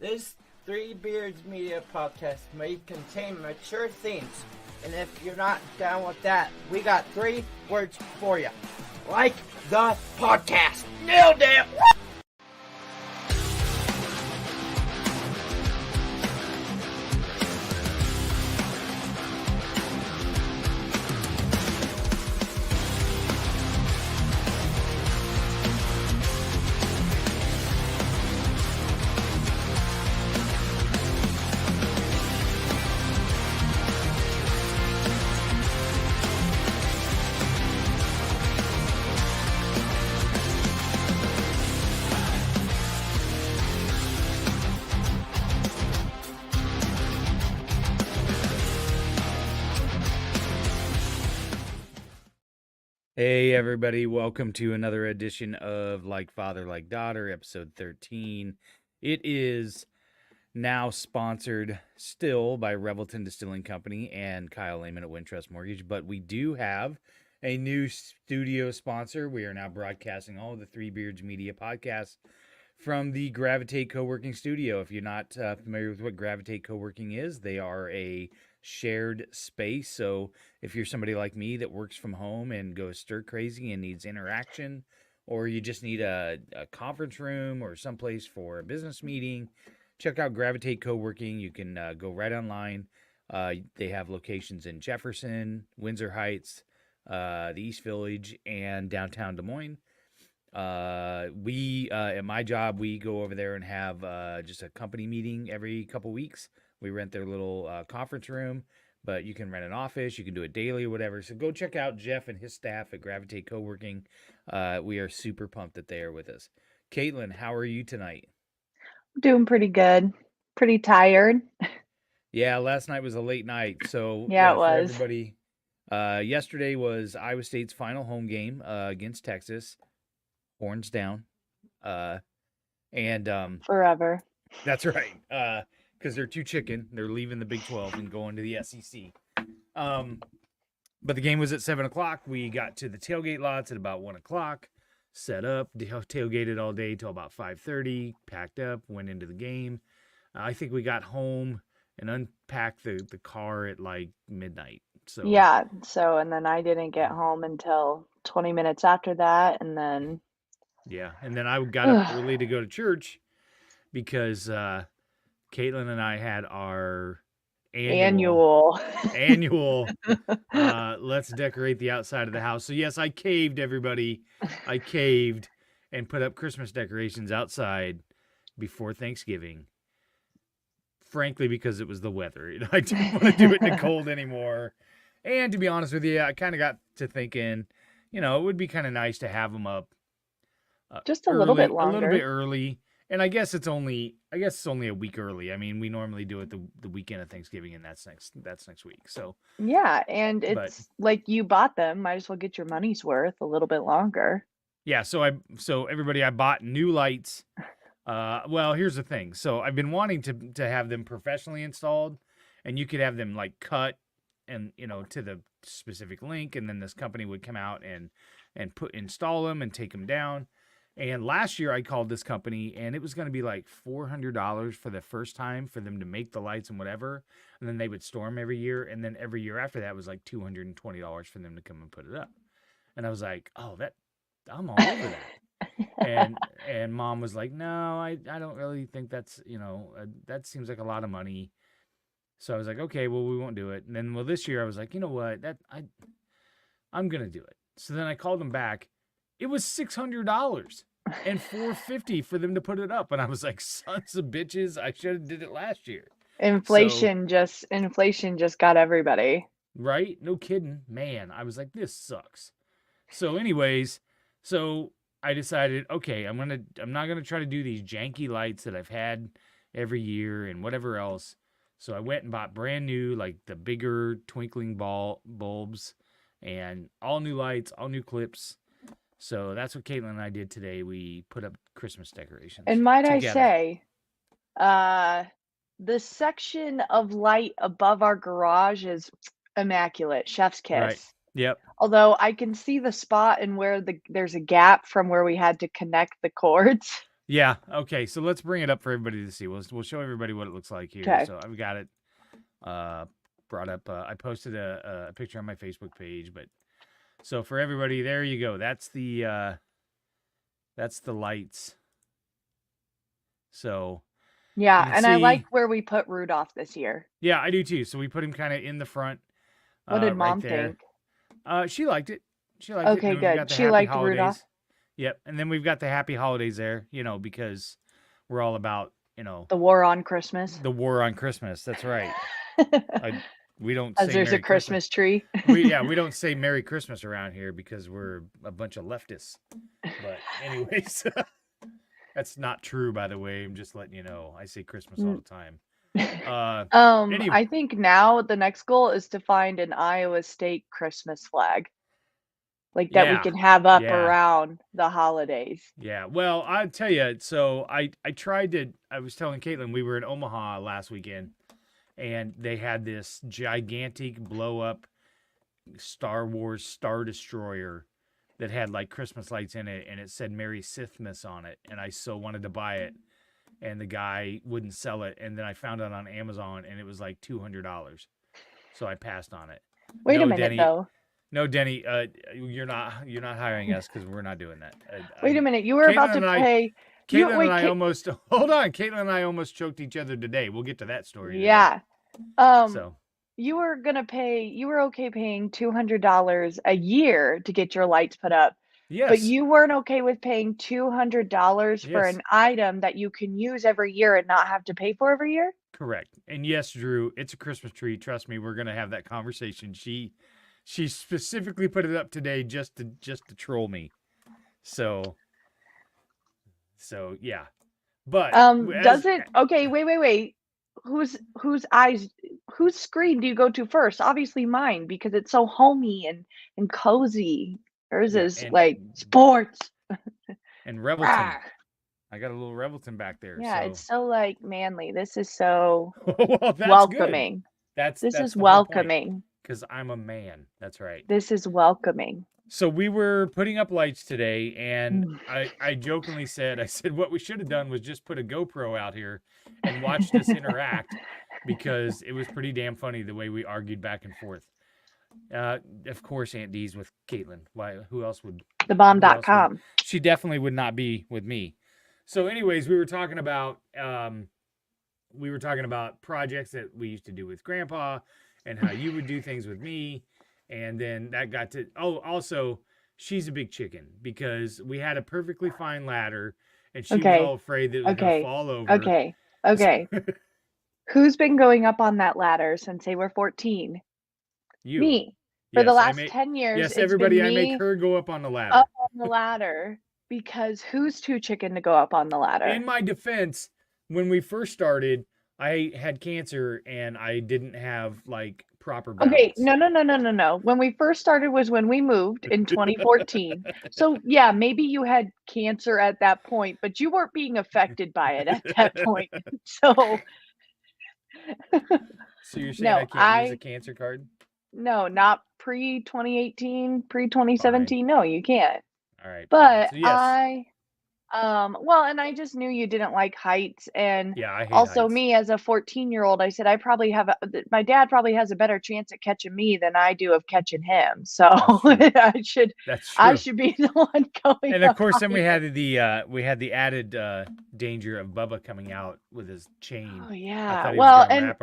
This Three Beards Media podcast may contain mature themes, and if you're not down with that, we got 3 words for you. Like the podcast. Nailed it! Hey everybody, welcome to another edition of Like Father, Like Daughter, episode 13. It is now sponsored still by Revelton Distilling Company and Kyle Lehman at Wintrust Mortgage, but we do have a new studio sponsor. We are now broadcasting all of the Three Beards Media podcasts from the Gravitate Co-working Studio. If you're not familiar with what Gravitate Co-working is, they are a shared space. So if you're somebody like me that works from home and goes stir crazy and needs interaction, or you just need a conference room or someplace for a business meeting, check out Gravitate Co-working. You can go right online. They have locations in Jefferson, Windsor Heights, the East Village, and downtown Des Moines. We at my job, we go over there and have just a company meeting every couple weeks. We rent their little conference room, but you can rent an office. You can do it daily or whatever. So go check out Jeff and his staff at Gravitate Co-working. We are super pumped that they are with us. Caitlyn, how are you tonight? Doing pretty good. Pretty tired. Yeah, last night was a late night. So Yeah, it for was. everybody, yesterday was Iowa State's final home game against Texas. Horns down. Forever. That's right. Because they're too chicken. They're leaving the Big 12 and going to the SEC. But the game was at 7 o'clock. We got to the tailgate lots at about 1 o'clock, set up, tailgated all day till about 5:30, packed up, went into the game. I think we got home and unpacked the car at like midnight. So Yeah, and then I didn't get home until 20 minutes after that, and then yeah, and then I got up early to go to church because Caitlyn and I had our annual let's decorate the outside of the house. So yes, I caved, everybody. I caved and put up Christmas decorations outside before Thanksgiving. Frankly, because it was the weather. I didn't want to do it in the cold anymore. And to be honest with you, I kind of got to thinking, it would be kind of nice to have them up just a little bit a longer. little bit early. And I guess it's only a week early. I mean, we normally do it the weekend of Thanksgiving, and that's next week. So yeah, and it's like you bought them, might as well get your money's worth a little bit longer. Yeah, so everybody, I bought new lights. Well, here's the thing. So I've been wanting to have them professionally installed, and you could have them like cut and to the specific link, and then this company would come out and install them and take them down. And last year I called this company and it was going to be like $400 for the first time for them to make the lights and whatever. And then they would store them every year. And then every year after that was like $220 for them to come and put it up. And I was like, oh, I'm all over that. and Mom was like, no, I don't really think that's, that seems like a lot of money. So I was like, okay, well, we won't do it. And then, this year I was like, you know what, I'm going to do it. So then I called them back. It was $600 and $450 for them to put it up. And I was like, sons of bitches, I should have did it last year. Inflation just got everybody. Right? No kidding. Man, I was like, this sucks. So anyways, I decided, okay, I'm not going to try to do these janky lights that I've had every year and whatever else. So I went and bought brand new, like the bigger twinkling bulbs and all new lights, all new clips. So that's what Caitlyn and I did today. We put up Christmas decorations. And might I say, the section of light above our garage is immaculate. Chef's kiss. Right. Yep. Although I can see the spot and where there's a gap from where we had to connect the cords. Yeah. Okay. So let's bring it up for everybody to see. We'll show everybody what it looks like here. Okay. So I've got it brought up. I posted a picture on my Facebook page, but so for everybody, there you go. That's the lights. So Yeah, you can and I see. like where we put Rudolph this year. Yeah, I do too. So we put him kind of in the front. What did right Mom there. think? She liked it. She liked it. Okay, And then we've got good. the She happy liked holidays. Rudolph. Yep. And then we've got the happy holidays there, because we're all about, The war on Christmas. the war on Christmas. That's right. We don't As say there's Merry a Christmas tree. We don't say Merry Christmas around here because we're a bunch of leftists. But anyways, that's not true, by the way. I'm just letting you know. I say Christmas all the time. Anyway. I think now the next goal is to find an Iowa State Christmas flag. Like that we can have up around the holidays. Yeah. Well, I'll tell you, so I was telling Caitlyn, we were in Omaha last weekend, and they had this gigantic blow up Star Wars Star Destroyer that had like Christmas lights in it, and it said Merry Sithmas on it, and I so wanted to buy it, and the guy wouldn't sell it, and then I found it on Amazon, and it was like $200, so I passed on it. Wait a minute, though. No, Denny, you're not hiring us because we're not doing that. Wait a minute, you were about to pay. Caitlyn and I almost hold on. Caitlyn and I almost choked each other today. We'll get to that story. Yeah. So you were gonna pay. You were okay paying $200 a year to get your lights put up. Yes. But you weren't okay with paying $200 for an item that you can use every year and not have to pay for every year? Correct. And yes, Drew, it's a Christmas tree. Trust me, we're gonna have that conversation. She specifically put it up today just to troll me. So yeah. But does it okay, wait. Whose screen do you go to first? Obviously mine, because it's so homey and cozy. Hers is like sports. And Revelton. I got a little Revelton back there. Yeah, it's so like manly. This is so well, that's welcoming. Good. This is welcoming. Because I'm a man. That's right. This is welcoming. So we were putting up lights today, and I jokingly said, what we should have done was just put a GoPro out here and watched us interact, because it was pretty damn funny the way we argued back and forth. Of course, Aunt D's with Caitlyn. Why? Who else would? TheBomb.com. She definitely would not be with me. So anyways, we were talking about projects that we used to do with Grandpa, and how you would do things with me. And then that got to, also, she's a big chicken, because we had a perfectly fine ladder, and she was all afraid that it was going to fall over. Okay. Who's been going up on that ladder since they were 14? You. Me. For the last 10 years. Yes, everybody, I make her go up on the ladder. Up on the ladder, because who's too chicken to go up on the ladder? In my defense, when we first started, I had cancer and I didn't have like proper balance. Okay, no. When we first started was when we moved in 2014. So yeah, maybe you had cancer at that point, but you weren't being affected by it at that point. So you're saying I can't use a cancer card? No, not pre-2018, pre-2017. No, you can't. All right. But so yes. and I just knew you didn't like heights, and I hate also heights. Me as a 14-year-old, I said my dad probably has a better chance at catching me than I do of catching him. So I should be the one going. And of course, then we had the added danger of Bubba coming out with his chain. Oh yeah. Well, and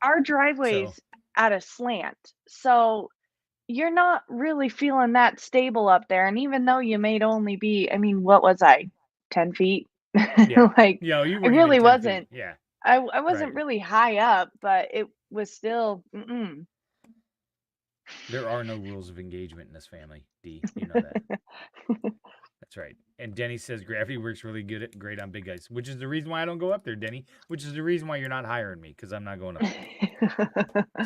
our driveway's at a slant, so you're not really feeling that stable up there. And even though you may only be, what was I, 10 feet? Yeah. You I really wasn't. Feet. Yeah. I wasn't really high up, but it was still. There are no rules of engagement in this family, Dee. You know that. That's right. And Denny says gravity works really great on big guys, which is the reason why I don't go up there, Denny. Which is the reason why you're not hiring me, because I'm not going up there.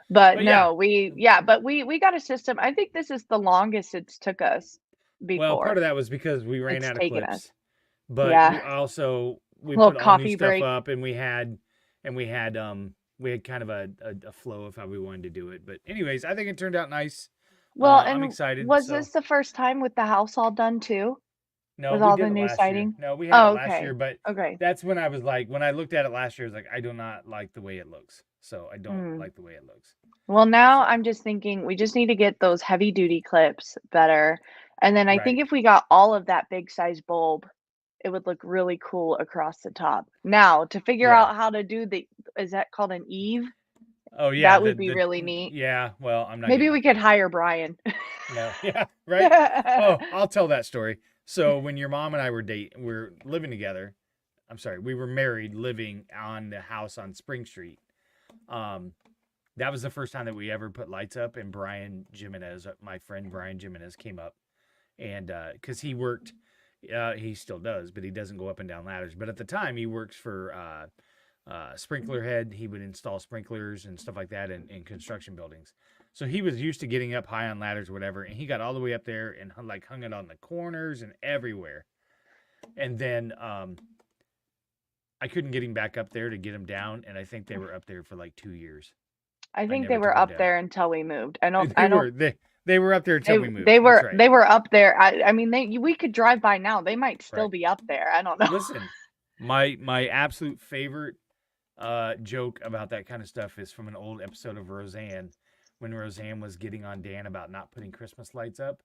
But no, we got a system. I think this is the longest it's took us before. Well, part of that was because we ran out of clips. But we put all new stuff up, and we had kind of a flow of how we wanted to do it. But anyways, I think it turned out nice. Well, I'm excited. Was this the first time with the house all done too? No, with we all did the it new last year. siding? No, we had it Oh, last okay. year, but Okay. that's when I was like, when I looked at it last year, I was like, I do not like the way it looks. So I don't like the way it looks. Well, now So, I'm just thinking we just need to get those heavy duty clips better. And then I think right. if we got all of that big size bulb, it would look really cool across the top. Now, to figure Yeah. out how to do is that called an eave? Oh yeah, That would be really neat. yeah, well, I'm not Maybe getting we up could there. hire Brian. No, yeah, right. Oh, I'll tell that story. So when your mom and I we're living together. I'm sorry, we were married, living on the house on Spring Street. Um, that was the first time that we ever put lights up, and Brian Jimenez, my friend Brian Jimenez, came up, and because he worked, he still does, but he doesn't go up and down ladders. But at the time, he works for Sprinkler Head. He would install sprinklers and stuff like that in construction buildings. So he was used to getting up high on ladders or whatever, and he got all the way up there and like hung it on the corners and everywhere. And then I couldn't get him back up there to get him down, and I think they were up there for like 2 years. I think never they were took them up down. there until we moved. I They don't. were they were up there until we moved. They That's were right. they were up there. I mean, we could drive by now. They might still Right. be up there. I don't know. Listen, my absolute favorite joke about that kind of stuff is from an old episode of Roseanne, when Roseanne was getting on Dan about not putting Christmas lights up,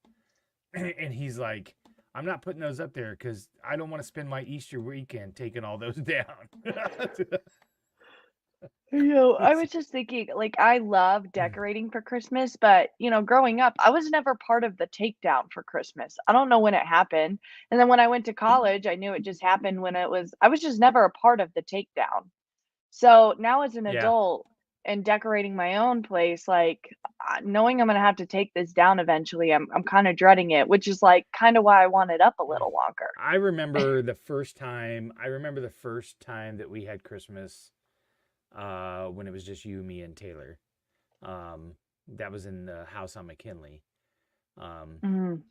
and he's like, I'm not putting those up there because I don't want to spend my Easter weekend taking all those down. I was just thinking, like, I love decorating for Christmas, but, growing up, I was never part of the takedown for Christmas. I don't know when it happened. And then when I went to college, I knew it just happened I was just never a part of the takedown. So now as an Yeah. adult and decorating my own place, like, knowing I'm gonna have to take this down eventually, I'm kind of dreading it, which is like kind of why I want it up a little longer. I remember the first time that we had Christmas when it was just you, me, and Taylor. That was in the house on McKinley. And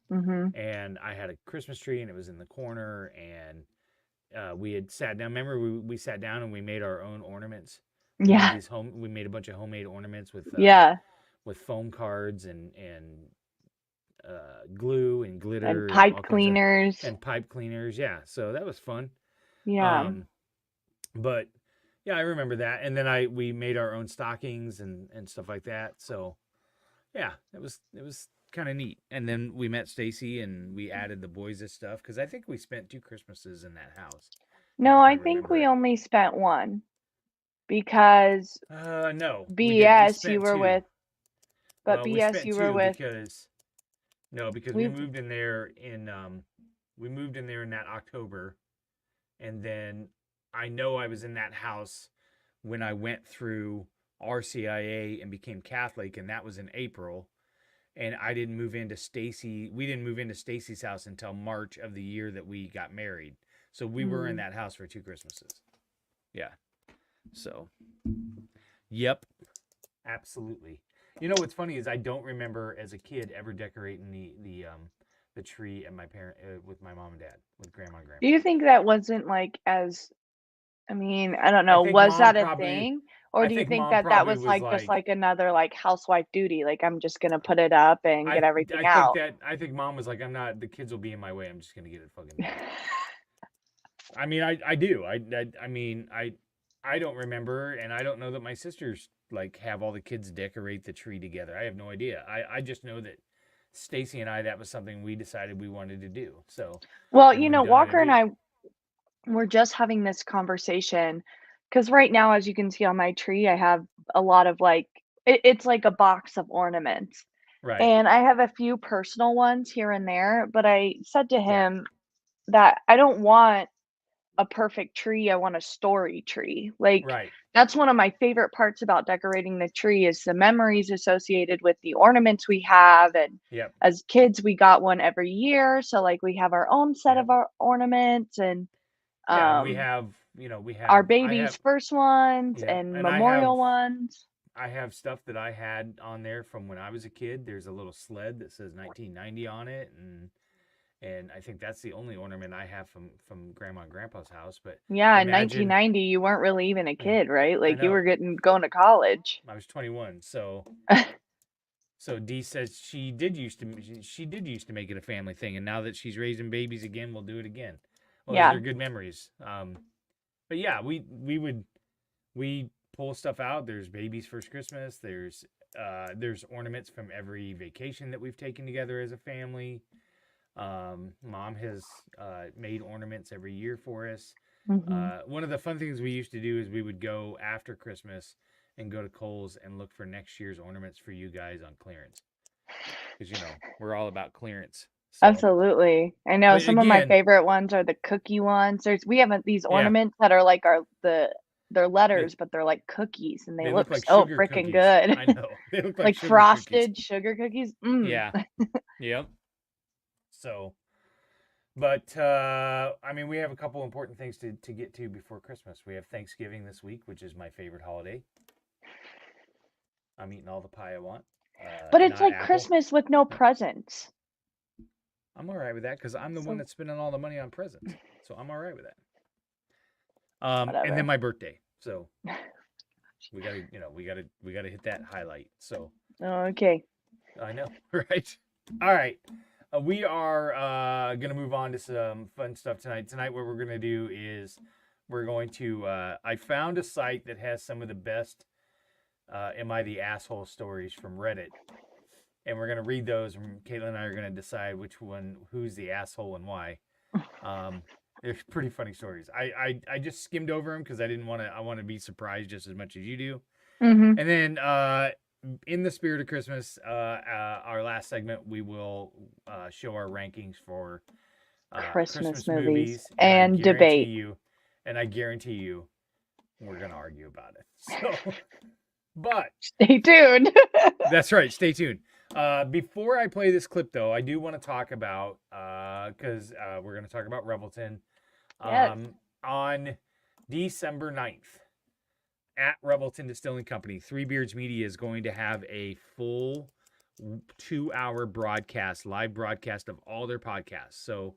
I had a Christmas tree, and it was in the corner, and we had sat down. Remember, we sat down and we made our own ornaments. Yeah. We made a bunch of homemade ornaments with with foam cards and glue and glitter And pipe cleaners. Yeah, so that was fun. Yeah. But yeah, I remember that. And then we made our own stockings and stuff like that. So yeah, it was kind of neat. And then we met Stacy and we added the boys' stuff because I think we spent 2 Christmases in that house. No, I think we only spent one because no, BS you were 2. with, but well, BS you were with because we moved in there in that October, and then I know I was in that house when I went through RCIA and became Catholic, and that was in April. And I didn't move into Stacy. We didn't move into Stacy's house until March of the year that we got married. So we were in that house for 2 Christmases. Yeah. So, yep, absolutely. You know what's funny is I don't remember as a kid ever decorating the tree at with my mom and dad, with grandma and grandpa. Do you think that wasn't like I don't know, was that a thing? Or do you think that was like just like another like housewife duty? Like, I'm just gonna put it up and get everything out. I think mom was like, the kids will be in my way. I'm just gonna get it fucking done. I mean, I do. I mean, I don't remember, and I don't know that my sisters like have all the kids decorate the tree together. I have no idea. I just know that Stacy and I, that was something we decided we wanted to do. So, well, Walker and I were just having this conversation because right now, as you can see on my tree, I have a lot of like it's like a box of ornaments. Right. And I have a few personal ones here and there, but I said to him that I don't want a perfect tree. I want a story tree. Like, that's one of my favorite parts about decorating the tree is the memories associated with the ornaments we have. And as kids, we got one every year. So like we have our own set of our ornaments, and we have our baby's first ones and memorial ones. I have stuff that I had on there from when I was a kid. There's a little sled that says 1990 on it, and I think that's the only ornament I have from Grandma and Grandpa's house. But yeah, in 1990, you weren't really even a kid, right? Like you were going to college. I was 21, so So Dee says she did used to make it a family thing, and now that she's raising babies again, we'll do it again. Well, Yeah. those are good memories. But yeah, we pull stuff out. There's baby's first Christmas. There's ornaments from every vacation that we've taken together as a family. Mom has made ornaments every year for us. Mm-hmm. One of the fun things we used to do is we would go after Christmas and go to Kohl's and look for next year's ornaments for you guys on clearance. Because, we're all about clearance. So. Absolutely. I know some of my favorite ones are the cookie ones. We have these ornaments that are like they're letters, but they're like cookies, and they look like so freaking good. I know. They look like sugar frosted cookies. Sugar cookies. Yeah. Yep. So, but we have a couple important things to get to before Christmas. We have Thanksgiving this week, which is my favorite holiday. I'm eating all the pie I want. But it's like apple. Christmas with no presents. I'm all right with that because I'm the one that's spending all the money on presents. So I'm all right with that. And then my birthday. So we gotta hit that highlight. So okay. I know, right? All right. We are gonna move on to some fun stuff tonight. Tonight, what we're gonna do is we're going to. I found a site that has some of the best "Am I the Asshole" stories from Reddit. And we're going to read those, and Caitlyn and I are going to decide who's the asshole and why. They're pretty funny stories. I just skimmed over them because I want to be surprised just as much as you do. Mm-hmm. And then in the spirit of Christmas, our last segment, we will show our rankings for Christmas movies and debate. I guarantee you, we're going to argue about it. So, but stay tuned. That's right. Stay tuned. Before I play this clip, though, I do want to talk about, because we're going to talk about Revelton. Yes. On December 9th, at Revelton Distilling Company, Three Beards Media is going to have a full 2-hour live broadcast of all their podcasts. So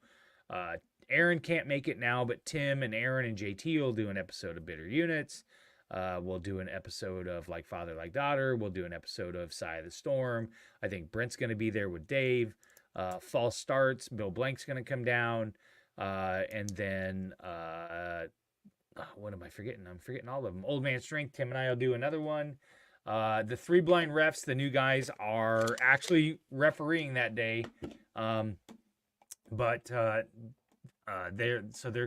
Aaron can't make it now, but Tim and Aaron and JT will do an episode of Bitter Units. We'll do an episode of Like Father, Like Daughter. We'll do an episode of Sigh of the Storm. I think Brent's going to be there with Dave. False Starts. Bill Blank's going to come down. And then, what am I forgetting? I'm forgetting all of them. Old Man Strength. Tim and I will do another one. The Three Blind Refs, the new guys, are actually refereeing that day. But they're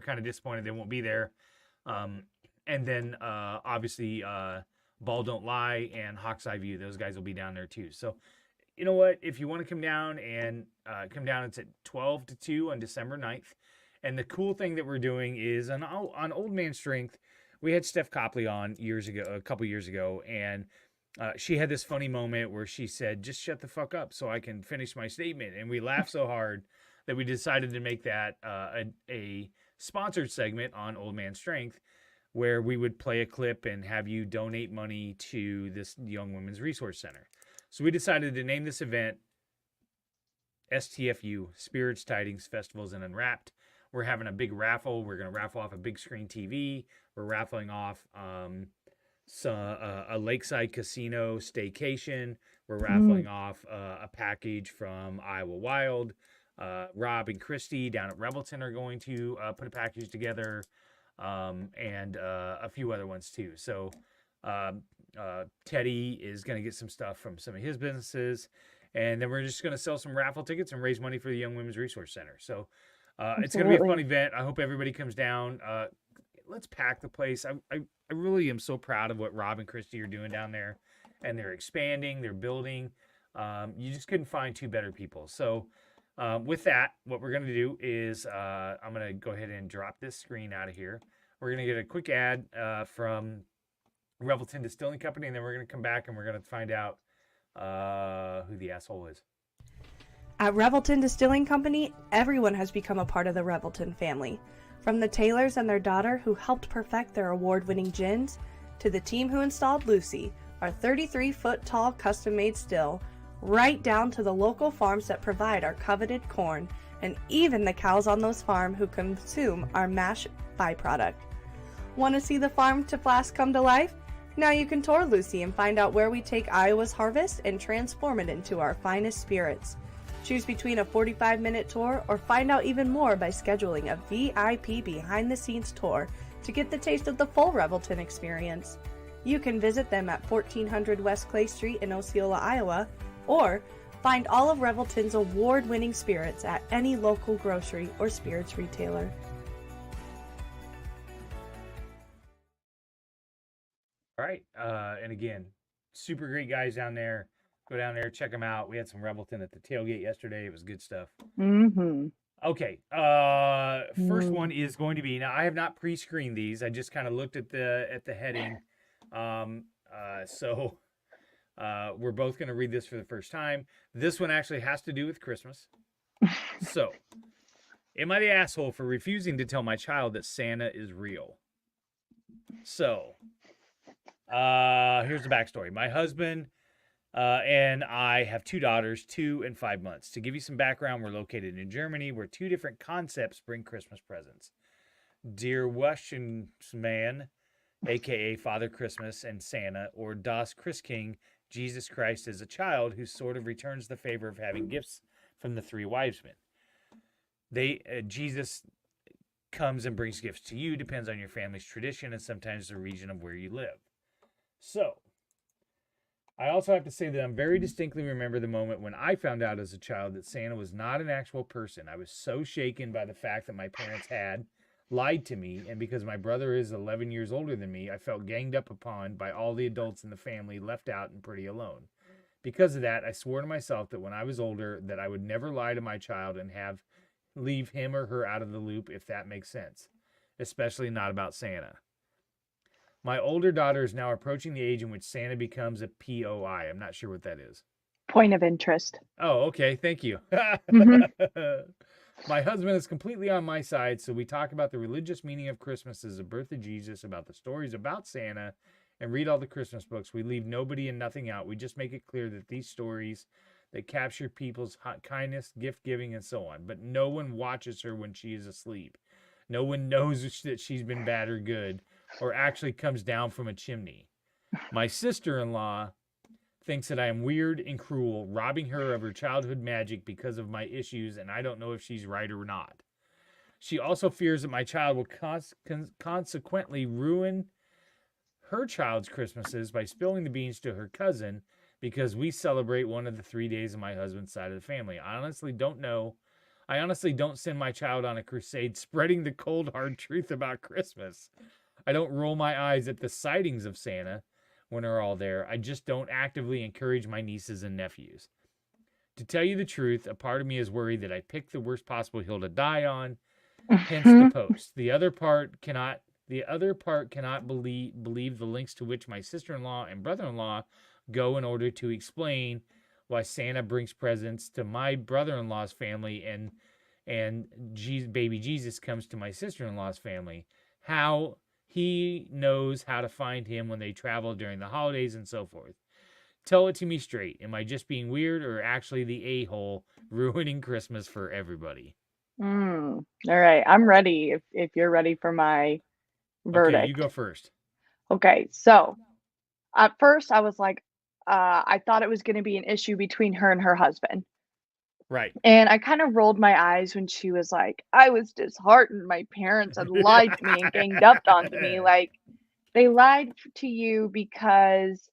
kind of disappointed they won't be there. And then, obviously, Ball Don't Lie and Hawk's Eye View. Those guys will be down there, too. So, you know what? If you want to come down, it's at 12 to 2 on December 9th. And the cool thing that we're doing is, on Old Man Strength, we had Steph Copley on a couple years ago, and she had this funny moment where she said, just shut the fuck up so I can finish my statement. And we laughed so hard that we decided to make that a sponsored segment on Old Man Strength, where we would play a clip and have you donate money to this Young Women's Resource Center. So we decided to name this event STFU, Spirits, Tidings, Festivals, and Unwrapped. We're having a big raffle. We're going to raffle off a big screen TV. We're raffling off a lakeside casino staycation. We're raffling off a package from Iowa Wild. Rob and Christy down at Revelton are going to put a package together. And a few other ones too. So Teddy is going to get some stuff from some of his businesses, and then we're just going to sell some raffle tickets and raise money for the Young Women's Resource Center. So it's going to be a fun event. I hope everybody comes down. Let's pack the place. I really am so proud of what Rob and Christy are doing down there, and they're expanding, they're building. You just couldn't find two better people. So with that, what we're going to do is I'm going to go ahead and drop this screen out of here. We're going to get a quick ad from Revelton Distilling Company, and then we're going to come back and we're going to find out who the asshole is. At Revelton Distilling Company, everyone has become a part of the Revelton family. From the Taylors and their daughter who helped perfect their award-winning gins, to the team who installed Lucy, our 33-foot-tall custom-made still, right down to the local farms that provide our coveted corn, and even the cows on those farms who consume our mash byproduct. Want to see the farm to flask come to life? Now you can tour Lucy and find out where we take Iowa's harvest and transform it into our finest spirits. Choose between a 45-minute tour or find out even more by scheduling a VIP behind-the-scenes tour to get the taste of the full Revelton experience. You can visit them at 1400 West Clay Street in Osceola, Iowa, or find all of Revelton's award-winning spirits at any local grocery or spirits retailer. All right. And again, super great guys down there. Go down there, check them out. We had some Revelton at the tailgate yesterday. It was good stuff. Mm-hmm. Okay. First one is going to be, now I have not pre-screened these. I just kind of looked at the heading. So we're both going to read this for the first time. This one actually has to do with Christmas. So, am I the asshole for refusing to tell my child that Santa is real? So, here's the backstory. My husband and I have two daughters, 2 and 5 months. To give you some background, we're located in Germany, where two different concepts bring Christmas presents. Der Weihnachtsmann, a.k.a. Father Christmas and Santa, or Das Christkind, Jesus Christ as a child who sort of returns the favor of having gifts from the three wise men. Jesus comes and brings gifts to you, depends on your family's tradition and sometimes the region of where you live. So, I also have to say that I very distinctly remember the moment when I found out as a child that Santa was not an actual person. I was so shaken by the fact that my parents had lied to me, and because my brother is 11 years older than me, I felt ganged up upon by all the adults in the family, left out and pretty alone. Because of that, I swore to myself that when I was older, that I would never lie to my child and leave him or her out of the loop, if that makes sense, especially not about Santa. My older daughter is now approaching the age in which Santa becomes a POI. I'm not sure what that is. Point of interest. Oh, okay. Thank you. My husband is completely on my side, so we talk about the religious meaning of Christmas as the birth of Jesus, about the stories about Santa, and read all the Christmas books. We leave nobody and nothing out. We just make it clear that these stories that capture people's kindness, gift-giving, and so on. But no one watches her when she is asleep. No one knows that she's been bad or good, or actually comes down from a chimney. My sister-in-law thinks that I am weird and cruel, robbing her of her childhood magic because of my issues, and I don't know if she's right or not. She also fears that my child will consequently ruin her child's Christmases by spilling the beans to her cousin because we celebrate one of the 3 days of my husband's side of the family. I honestly don't know. I honestly don't send my child on a crusade spreading the cold, hard truth about Christmas. I don't roll my eyes at the sightings of Santa when they're all there. I just don't actively encourage my nieces and nephews. To tell you the truth, a part of me is worried that I picked the worst possible hill to die on, hence the post. The other part cannot believe the lengths to which my sister-in-law and brother-in-law go in order to explain why Santa brings presents to my brother-in-law's family and baby Jesus comes to my sister-in-law's family. How he knows how to find him when they travel during the holidays and so forth. Tell it to me straight. Am I just being weird or actually the a-hole ruining Christmas for everybody? All right. I'm ready if you're ready for my verdict. Okay, you go first. Okay. So at first I was like, I thought it was going to be an issue between her and her husband. Right. And I kind of rolled my eyes when she was like, I was disheartened. My parents had lied to me and ganged up onto me. Like, they lied to you because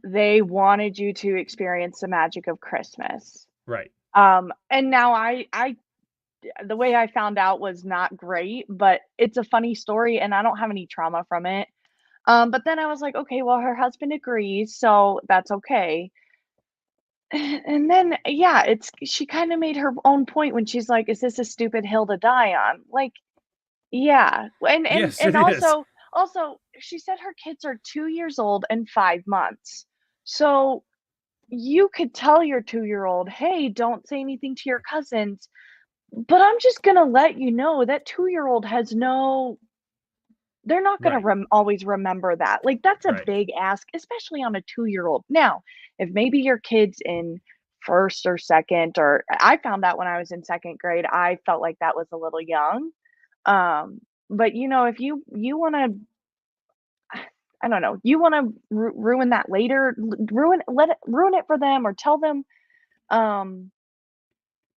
they wanted you to experience the magic of Christmas. Right. And now the way I found out was not great, but it's a funny story and I don't have any trauma from it. But then I was like, okay, well, her husband agrees, so that's okay. And then, yeah, she kind of made her own point when she's like, is this a stupid hill to die on? Like, yeah. Yes, and it also she said her kids are 2 years old and 5 months. So you could tell your 2-year-old, hey, don't say anything to your cousins. But I'm just going to let you know that 2-year-old they're not going to always remember that. Like, that's a big ask, especially on a 2-year-old. Now, if maybe your kid's in first or second, or I found that when I was in second grade, I felt like that was a little young. But if you want to, I don't know, you want to ruin that later, ruin it for them, or tell them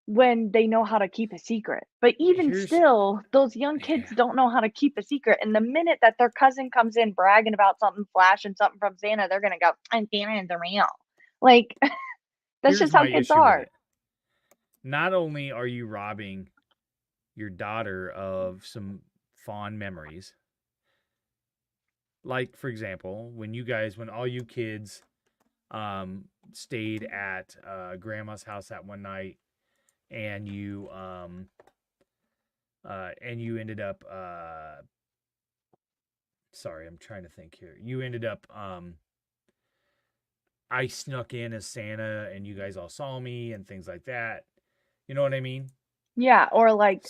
when they know how to keep a secret. But even still, those young kids don't know how to keep a secret. And the minute that their cousin comes in bragging about something, flashing something from Santa, they're gonna go, and Santa's real. Like, that's just how kids are. Not only are you robbing your daughter of some fond memories, like, for example, when all you kids stayed at grandma's house that one night, and you ended up sorry, I'm trying to think here. You ended up I snuck in as Santa and you guys all saw me and things like that. You know what I mean? Yeah, or like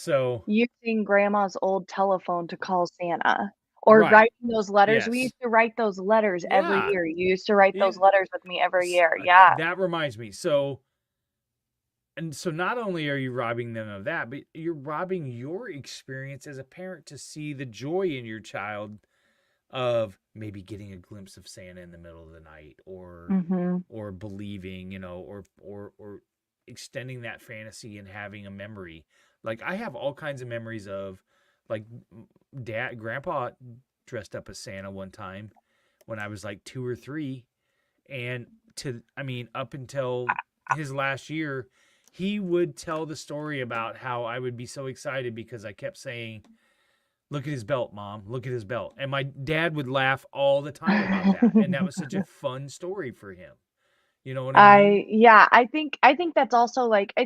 using grandma's old telephone to call Santa, or writing those letters. Yes. We used to write those letters every year. You used to write those letters with me every year. Yeah. That reminds me. So not only are you robbing them of that, but you're robbing your experience as a parent to see the joy in your child of maybe getting a glimpse of Santa in the middle of the night, or believing, or extending that fantasy and having a memory. Like, I have all kinds of memories of, like, grandpa dressed up as Santa one time when I was like 2 or 3, and up until his last year, he would tell the story about how I would be so excited because I kept saying, "Look at his belt, Mom. Look at his belt." And my dad would laugh all the time about that. And that was such a fun story for him. You know what I mean? Yeah, I think that's also, like, I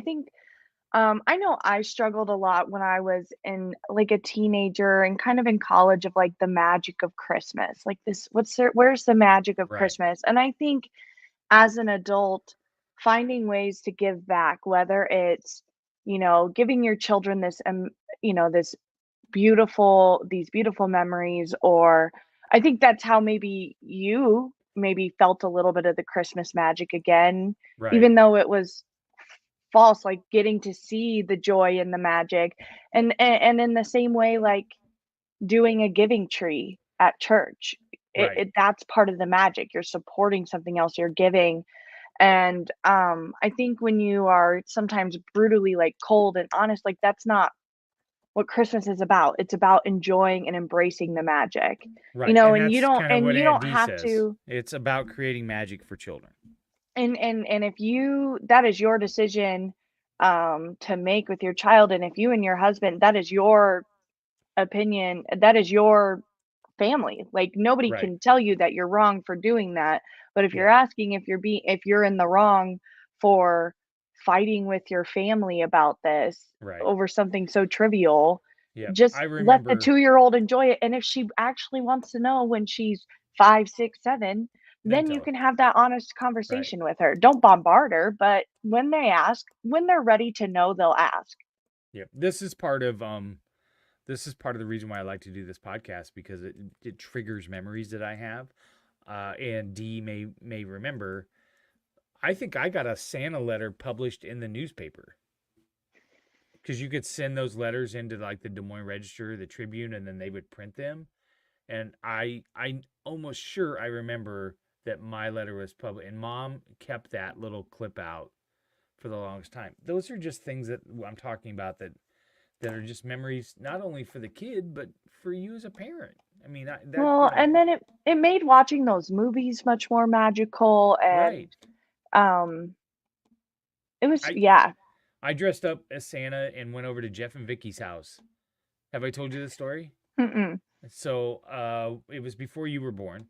know I struggled a lot when I was in, like, a teenager and kind of in college, of like the magic of Christmas. Like, where's the magic of Christmas? And I think as an adult, finding ways to give back, whether it's, giving your children this, these beautiful memories, or I think that's how maybe you felt a little bit of the Christmas magic again, even though it was false, like getting to see the joy and the magic. And in the same way, like doing a giving tree at church, that's part of the magic. You're supporting something else, you're giving. And I think when you are sometimes brutally, like, cold and honest, like, that's not what Christmas is about. It's about enjoying and embracing the magic. And, and you don't have to. It's about creating magic for children. And if that is your decision to make with your child, and if you and your husband, that is your opinion, that is your family. Like, nobody can tell you that you're wrong for doing that. But if you're asking if you're in the wrong for fighting with your family about this over something so trivial, just let the 2-year-old enjoy it. And if she actually wants to know when she's 5, 6, 7, then you can have that honest conversation with her. Don't bombard her, but when they're ready to know, they'll ask. Yeah, this is part of the reason why I like to do this podcast, because it triggers memories that I have. And Dee may remember, I think I got a Santa letter published in the newspaper, because you could send those letters into, like, the Des Moines Register, the Tribune, and then they would print them. And I almost sure I remember that my letter was published, and Mom kept that little clip out for the longest time. Those are just things that I'm talking about that are just memories, not only for the kid, but for you as a parent. I mean, and then it made watching those movies much more magical, and it was I dressed up as Santa and went over to Jeff and Vicky's house. Have I told you this story? Mm-mm. So it was before you were born.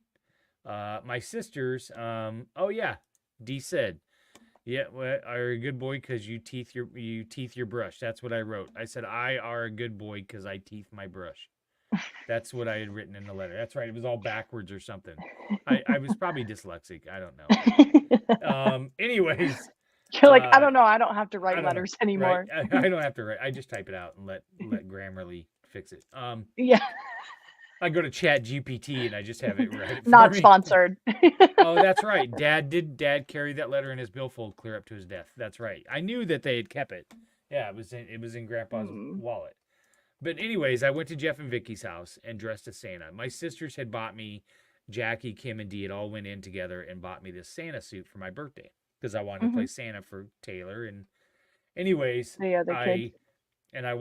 My sisters, Dee said, "Yeah, well, are a good boy because you teeth your brush." That's what I wrote. I said, "I are a good boy because I teeth my brush." That's what I had written in the letter. That's right. It was all backwards or something. I was probably dyslexic. I don't know. Anyways. You're like, I don't know. I don't have to write letters anymore. Right? I don't have to write. I just type it out and let Grammarly fix it. Yeah. I go to Chat GPT and I just have it write it for Not me. Sponsored. Oh, that's right. Dad carried that letter in his billfold clear up to his death. That's right. I knew that they had kept it. Yeah, it was in Grandpa's wallet. But anyways, I went to Jeff and Vicky's house and dressed as Santa. My sisters had bought me Jackie, Kim, and Dee had all went in together and bought me this Santa suit for my birthday because I wanted to play Santa for Taylor. And anyways, The other kids. I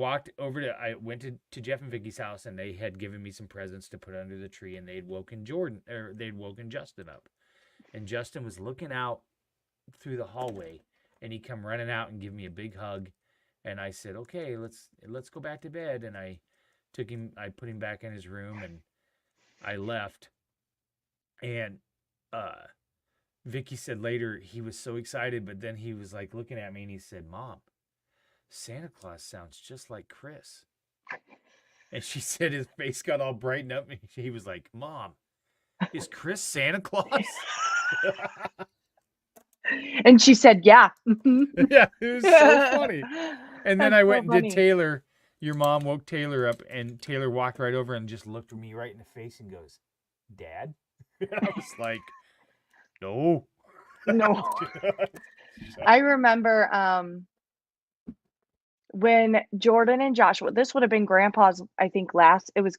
went to Jeff and Vicky's house, and they had given me some presents to put under the tree, and they'd woken Justin up. And Justin was looking out through the hallway, and he come running out and give me a big hug. And I said, okay, let's go back to bed. And I put him back in his room, and I left. And Vicky said later he was so excited, but then he was like looking at me and he said, Mom, Santa Claus sounds just like Chris. And she said his face got all brightened up, and he was like, Mom, is Chris Santa Claus? And she said, yeah. Yeah, it was so funny. And then I went and did Taylor. Your mom woke Taylor up, and Taylor walked right over and just looked me right in the face and goes, Dad? And I was like, no. I remember when Jordan and Joshua, this would have been Grandpa's, I think it was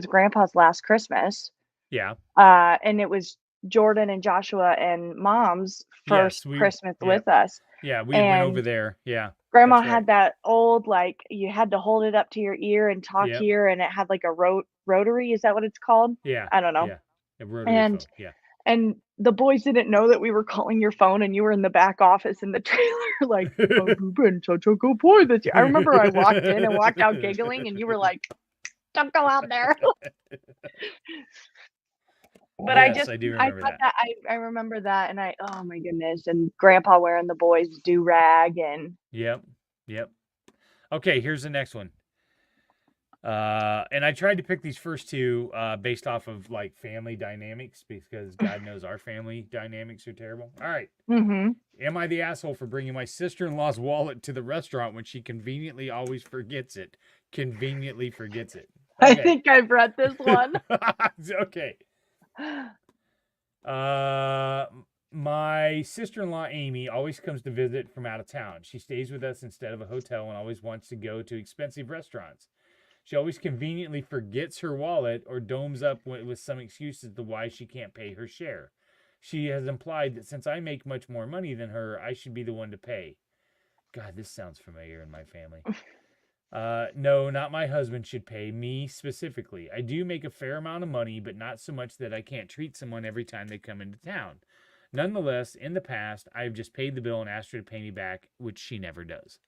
Grandpa's last Christmas. Yeah. And it was Jordan and Joshua and Mom's first Christmas with us. Yeah, we went over there. Yeah. Grandma had that old, like, you had to hold it up to your ear and talk here, and it had like a rotary. Is that what it's called? Yeah. I don't know. Yeah. A rotary phone. Yeah. And the boys didn't know that we were calling your phone, and you were in the back office in the trailer, like, oh, you've been such a good boy this year. I remember I walked in and walked out giggling, and you were like, don't go out there. But yes, I do remember that. I remember that, and oh my goodness, and Grandpa wearing the boys' do-rag, and Yep. Okay, here's the next one. And I tried to pick these first two based off of like family dynamics, because God knows our family dynamics are terrible. All right. Am I the asshole for bringing my sister-in-law's wallet to the restaurant when she conveniently always forgets it? Okay. I think I've read this one. Okay. My sister-in-law Amy always comes to visit from out of town. She stays with us instead of a hotel and always wants to go to expensive restaurants. She always conveniently forgets her wallet or domes up with some excuses as to why she can't pay her share. She has implied that since I make much more money than her, I should be the one to pay. God, this sounds familiar in my family. No, not my husband should pay, me specifically. I do make a fair amount of money, but not so much that I can't treat someone every time they come into town. Nonetheless, in the past, I've just paid the bill and asked her to pay me back, which she never does.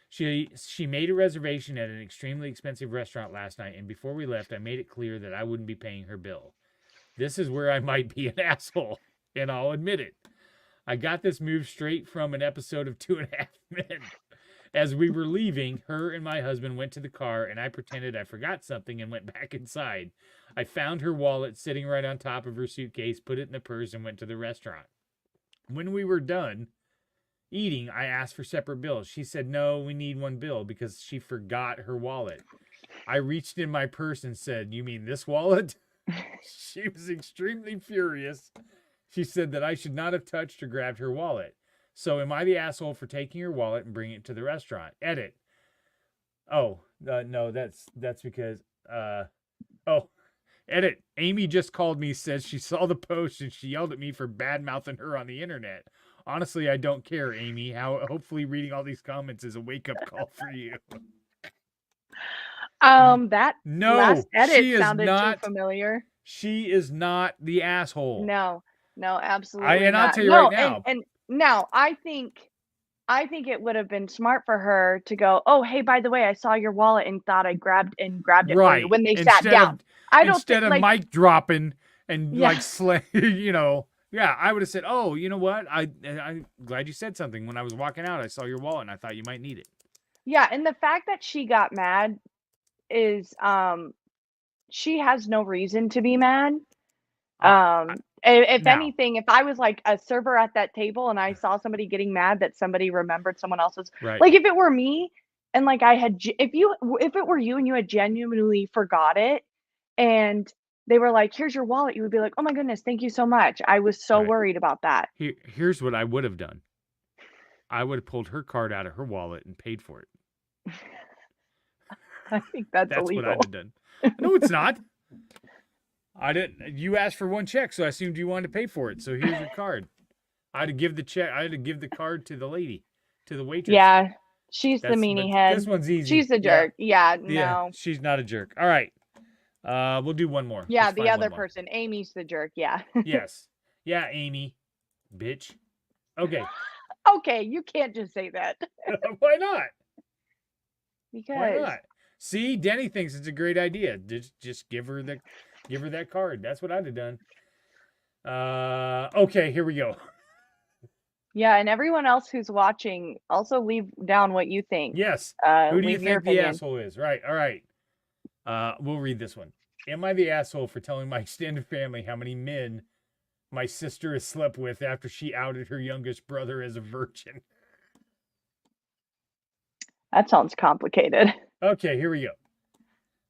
She made a reservation at an extremely expensive restaurant last night, and before we left, I made it clear that I wouldn't be paying her bill. This is where I might be an asshole, and I'll admit it. I got this move straight from an episode of 2.5 Men. As we were leaving, her and my husband went to the car, and I pretended I forgot something and went back inside. I found her wallet sitting right on top of her suitcase, put it in the purse, and went to the restaurant. When we were done eating, I asked for separate bills. She said, no, we need one bill because she forgot her wallet. I reached in my purse and said, you mean this wallet? She was extremely furious. She said that I should not have touched or grabbed her wallet. So am I the asshole for taking her wallet and bringing it to the restaurant? Edit. Oh, no, that's because, edit. Amy just called me, says she saw the post and she yelled at me for bad-mouthing her on the internet. Honestly, I don't care, Amy. Hopefully reading all these comments is a wake-up call for you. That last edit sounded too familiar. She is not the asshole. No, absolutely not. I'll tell you right now. And now I think it would have been smart for her to go, oh, hey, by the way, I saw your wallet and thought I grabbed it for you when they sat down. Instead of mic dropping and I would have said, oh, you know what? I'm glad you said something. When I was walking out, I saw your wallet and I thought you might need it. Yeah, and the fact that she got mad is she has no reason to be mad. If anything, if I was like a server at that table and I saw somebody getting mad that somebody remembered someone else's, like if it were me and like if it were you and you had genuinely forgot it and they were like, here's your wallet, you would be like, oh my goodness, thank you so much. I was so worried about that. Here's what I would have done. I would have pulled her card out of her wallet and paid for it. I think that's illegal. What I'd have done. No, it's not. I didn't. You asked for one check, so I assumed you wanted to pay for it. So here's your card. I had to give the check. I had to give the card to the lady, to the waitress. Yeah, she's the meanie head. This one's easy. She's a jerk. Yeah, no. Yeah, she's not a jerk. All right. We'll do one more. Yeah, the other person. Amy's the jerk. Yeah. Yes. Yeah, Amy. Bitch. Okay. Okay, you can't just say that. Why not? Because. Why not? See, Denny thinks it's a great idea. Just give her that card. That's what I'd have done. Okay, here we go. Yeah, and everyone else who's watching, also leave down what you think. Yes. Who do you think the asshole is? Right. All right. We'll read this one. Am I the asshole for telling my extended family how many men my sister has slept with after she outed her youngest brother as a virgin? That sounds complicated. Okay, here we go.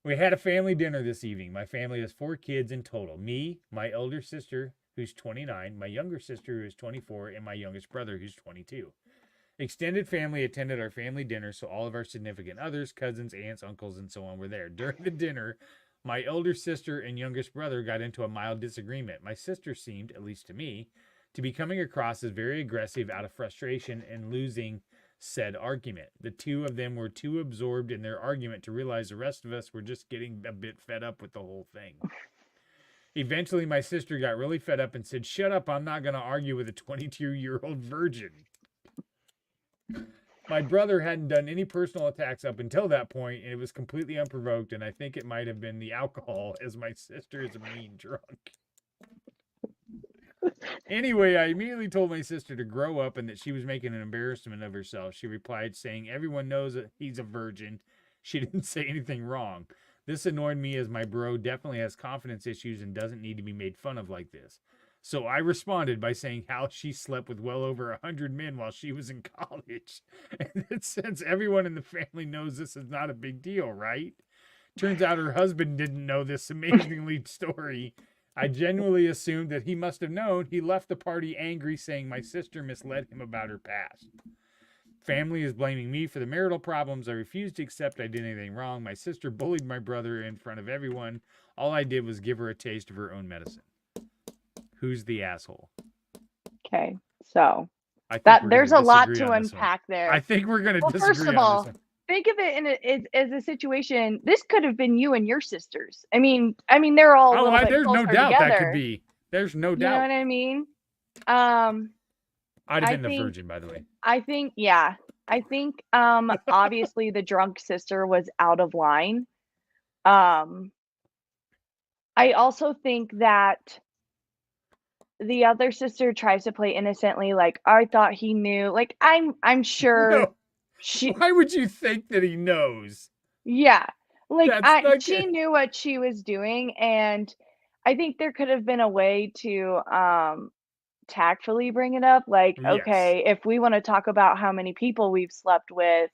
We had a family dinner this evening. My family has 4 kids in total. Me, my elder sister, who's 29, my younger sister, who is 24, and my youngest brother, who's 22. Extended family attended our family dinner, so all of our significant others, cousins, aunts, uncles, and so on were there. During the dinner, my elder sister and youngest brother got into a mild disagreement. My sister seemed, at least to me, to be coming across as very aggressive out of frustration and losing said argument. The two of them were too absorbed in their argument to realize the rest of us were just getting a bit fed up with the whole thing. Eventually, my sister got really fed up and said, "Shut up, I'm not going to argue with a 22-year-old virgin." My brother hadn't done any personal attacks up until that point, and it was completely unprovoked, and I think it might have been the alcohol, as my sister is a mean drunk. Anyway, I immediately told my sister to grow up and that she was making an embarrassment of herself. She replied saying, "Everyone knows that he's a virgin." She didn't say anything wrong. This annoyed me as my bro definitely has confidence issues and doesn't need to be made fun of like this. So I responded by saying how she slept with well over 100 men while she was in college. And that since everyone in the family knows this is not a big deal, right? Turns out her husband didn't know this amazingly story. I genuinely assumed that he must have known. He left the party angry, saying my sister misled him about her past. Family is blaming me for the marital problems. I refused to accept I did anything wrong. My sister bullied my brother in front of everyone. All I did was give her a taste of her own medicine. Who's the asshole? Okay, so there's a lot to unpack there. I think we're going to disagree first of all, think of it as a situation. This could have been you and your sisters. I mean, they're all. There's no doubt together. That could be. There's no doubt. You know what I mean? I'd have been the virgin, by the way. I think, yeah. I think, obviously the drunk sister was out of line. I also think that the other sister tries to play innocently, like, I thought he knew. Like, I'm sure. No. Why would you think that he knows? Yeah. Like, she knew what she was doing, and I think there could have been a way to tactfully bring it up. Like, yes. Okay, if we want to talk about how many people we've slept with,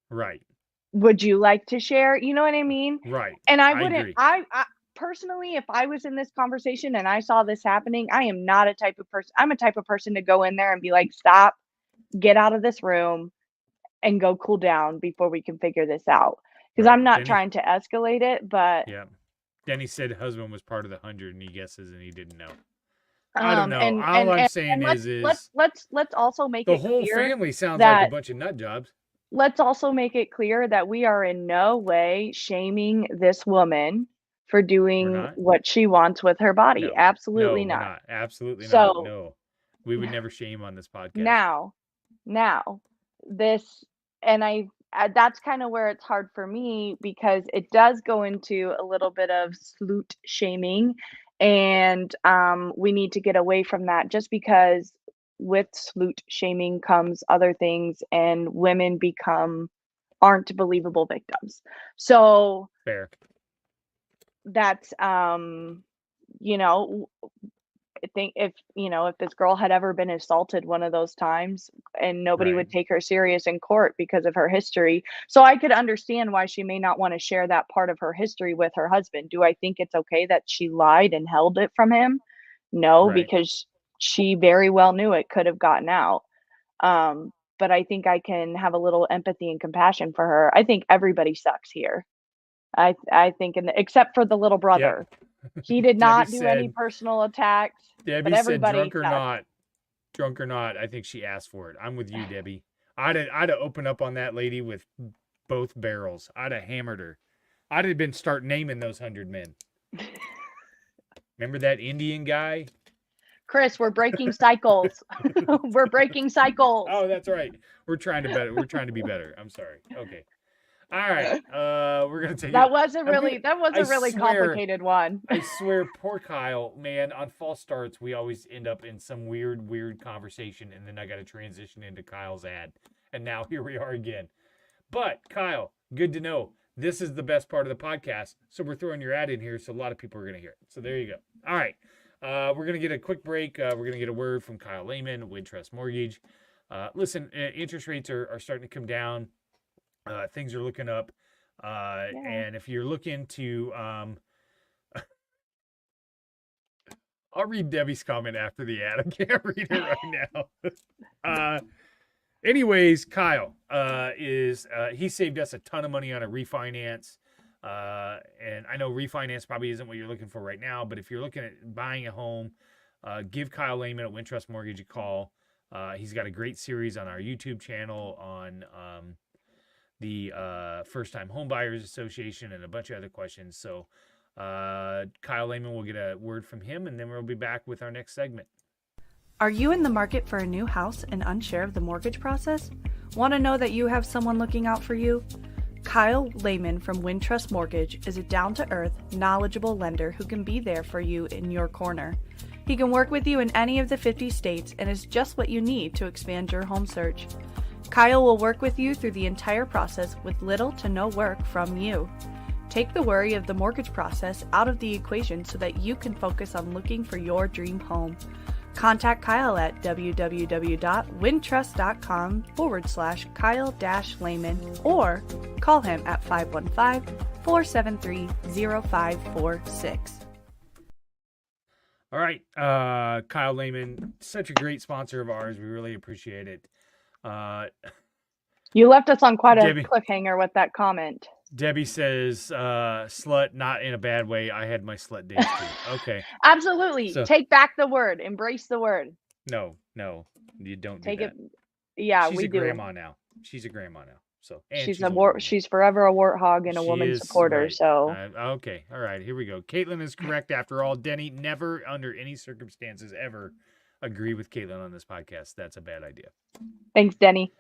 right? Would you like to share? You know what I mean? Right. And I wouldn't. I personally, if I was in this conversation and I saw this happening, I am not a type of person. I'm a type of person to go in there and be like, stop, get out of this room, and go cool down before we can figure this out. Because I'm not trying to escalate it, but yeah. Denny said husband was part of the 100 and he guesses and he didn't know. I don't know. All I'm saying is let's also make the it whole clear family sounds like a bunch of nut jobs. Let's also make it clear that we are in no way shaming this woman for doing what she wants with her body. No. Absolutely not. We're not. Absolutely not. No. We would never shame on this podcast. Now, this, and that's kind of where it's hard for me because it does go into a little bit of slut shaming, and we need to get away from that just because with slut shaming comes other things and women aren't believable victims. So fair. That's I think if this girl had ever been assaulted one of those times and nobody would take her serious in court because of her history. So I could understand why she may not want to share that part of her history with her husband. Do I think it's okay that she lied and held it from him? No, because she very well knew it could have gotten out. But I think I can have a little empathy and compassion for her. I think everybody sucks here. I think, except for the little brother. He did not do any personal attacks. Debbie but said, drunk or not, I think she asked for it. I'm with you, Debbie. I'd have opened up on that lady with both barrels. I'd have hammered her. I'd have been start naming those 100 men. Remember that Indian guy? Chris, we're breaking cycles. We're breaking cycles. Oh, that's right. We're trying to be better. I'm sorry. Okay. All right. We're gonna take that was a really complicated one. I swear, poor Kyle, man, on false starts we always end up in some weird conversation, and then I gotta transition into Kyle's ad. And now here we are again. But Kyle, good to know. This is the best part of the podcast. So we're throwing your ad in here, so a lot of people are gonna hear it. So there you go. All right. We're gonna get a quick break. We're gonna get a word from Kyle Lehman, Wintrust Mortgage. Listen, interest rates are starting to come down. Things are looking up. And if you're looking to, I'll read Debbie's comment after the ad. I can't read it right now. Anyways, Kyle he saved us a ton of money on a refinance. And I know refinance probably isn't what you're looking for right now, but if you're looking at buying a home, give Kyle Lehman at Wintrust Mortgage a call. He's got a great series on our YouTube channel on the First Time Home Buyers Association and a bunch of other questions. So Kyle Lehman will get a word from him, and then we'll be back with our next segment. Are you in the market for a new house and unsure of the mortgage process? Want to know that you have someone looking out for you? Kyle Lehman from Wintrust Mortgage is a down-to-earth, knowledgeable lender who can be there for you in your corner. He can work with you in any of the 50 states and is just what you need to expand your home search. Kyle will work with you through the entire process with little to no work from you. Take the worry of the mortgage process out of the equation so that you can focus on looking for your dream home. Contact Kyle at www.wintrust.com/Kyle-Lehman or call him at 515-473-0546. All right. Kyle Lehman, such a great sponsor of ours. We really appreciate it. You left us on quite a cliffhanger with that comment. Debbie says, slut, not in a bad way. I had my slut days too. Okay. Absolutely. So, take back the word. Embrace the word. No, you don't take do that. It. Yeah, we do. She's a grandma now. So she's forever a warthog and a woman supporter. Right. So okay. All right. Here we go. Caitlyn is correct after all. Denny, never under any circumstances ever agree with Caitlyn on this podcast. That's a bad idea. Thanks, Denny.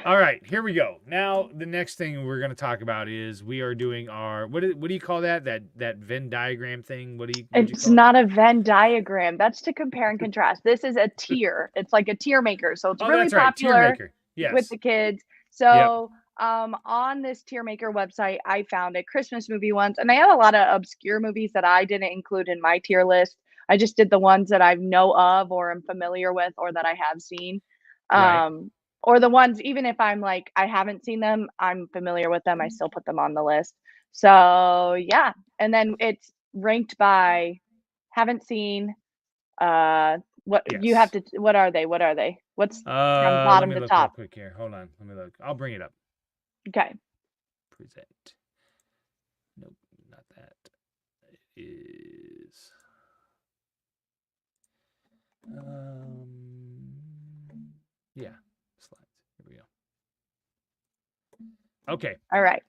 All right, here we go. Now, the next thing we're going to talk about is we are doing our what do you call that Venn diagram thing? It's not a Venn diagram. That's to compare and contrast. This is a tier. It's like a tier maker. So it's really popular with the kids. So on this tier maker website, I found a Christmas movie once, and they have a lot of obscure movies that I didn't include in my tier list. I just did the ones that I know of or am familiar with or that I have seen. Right. Or the ones, even if I'm like, I haven't seen them, I'm familiar with them, I still put them on the list. So, yeah. And then it's ranked by haven't seen. What you have to, what are they? What's from bottom to top? Real quick here. Hold on. Let me look. I'll bring it up. Okay. Present. Nope, not that. It is. Yeah. Okay. All right.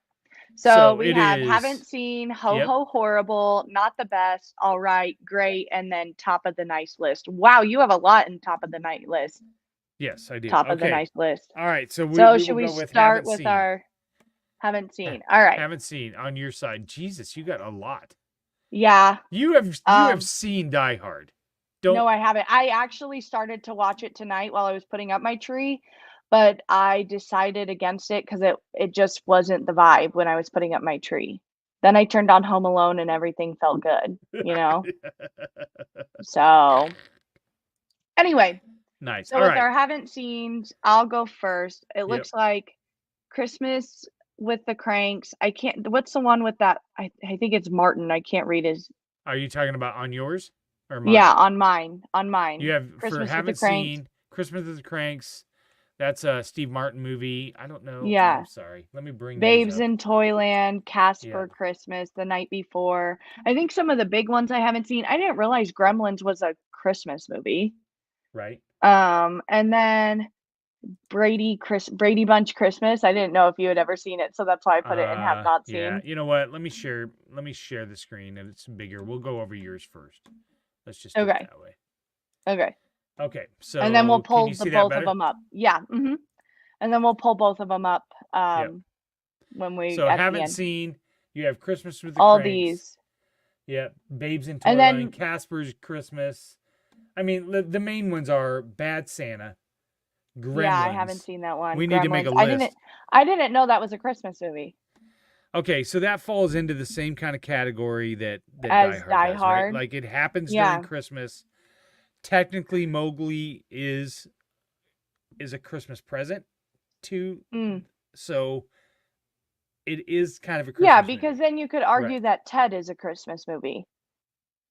So we haven't seen, ho horrible, not the best, all right, great, and then top of the nice list. Wow, you have a lot in top of the nice list. Yes, I do. Top of the nice list. All right. So should we start with our haven't seen? All right. Haven't seen on your side. Jesus, you got a lot. Yeah. You have seen Die Hard. No, I haven't. I actually started to watch it tonight while I was putting up my tree. But I decided against it because it just wasn't the vibe when I was putting up my tree. Then I turned on Home Alone and everything felt good, So anyway. Nice. So with our haven't seen, I'll go first. It looks like Christmas with the Cranks. I can't. What's the one with that? I think it's Martin. I can't read his. Are you talking about on yours or mine? Yeah, on mine. You have Christmas with the Cranks. Seen Christmas with the Cranks. That's a Steve Martin movie. I don't know. Yeah. I'm sorry. Let me bring Babes those up. in Toyland, Casper Christmas, The Night Before. I think some of the big ones I haven't seen. I didn't realize Gremlins was a Christmas movie. Right. And then Brady Bunch Christmas. I didn't know if you had ever seen it, so that's why I put it and have not seen. Yeah, you know what? Let me share the screen and it's bigger. We'll go over yours first. Let's just do it that way. Okay. Okay. So and then we'll pull both better? of them up. Yeah. Mm-hmm. And then we'll pull both of them up when we. So haven't seen. You have Christmas with the all Cranks. These. Yeah, Babes in Toyland, Casper's Christmas. I mean, the main ones are Bad Santa, Gremlins. Yeah, I haven't seen that one. We need to make a list. I didn't know that was a Christmas movie. Okay, so that falls into the same kind of category that Die Hard does, right? Like it happens during Christmas. Technically, Mowgli is a Christmas present too. So it is kind of a Christmas because movie. then you could argue that Ted is a Christmas movie.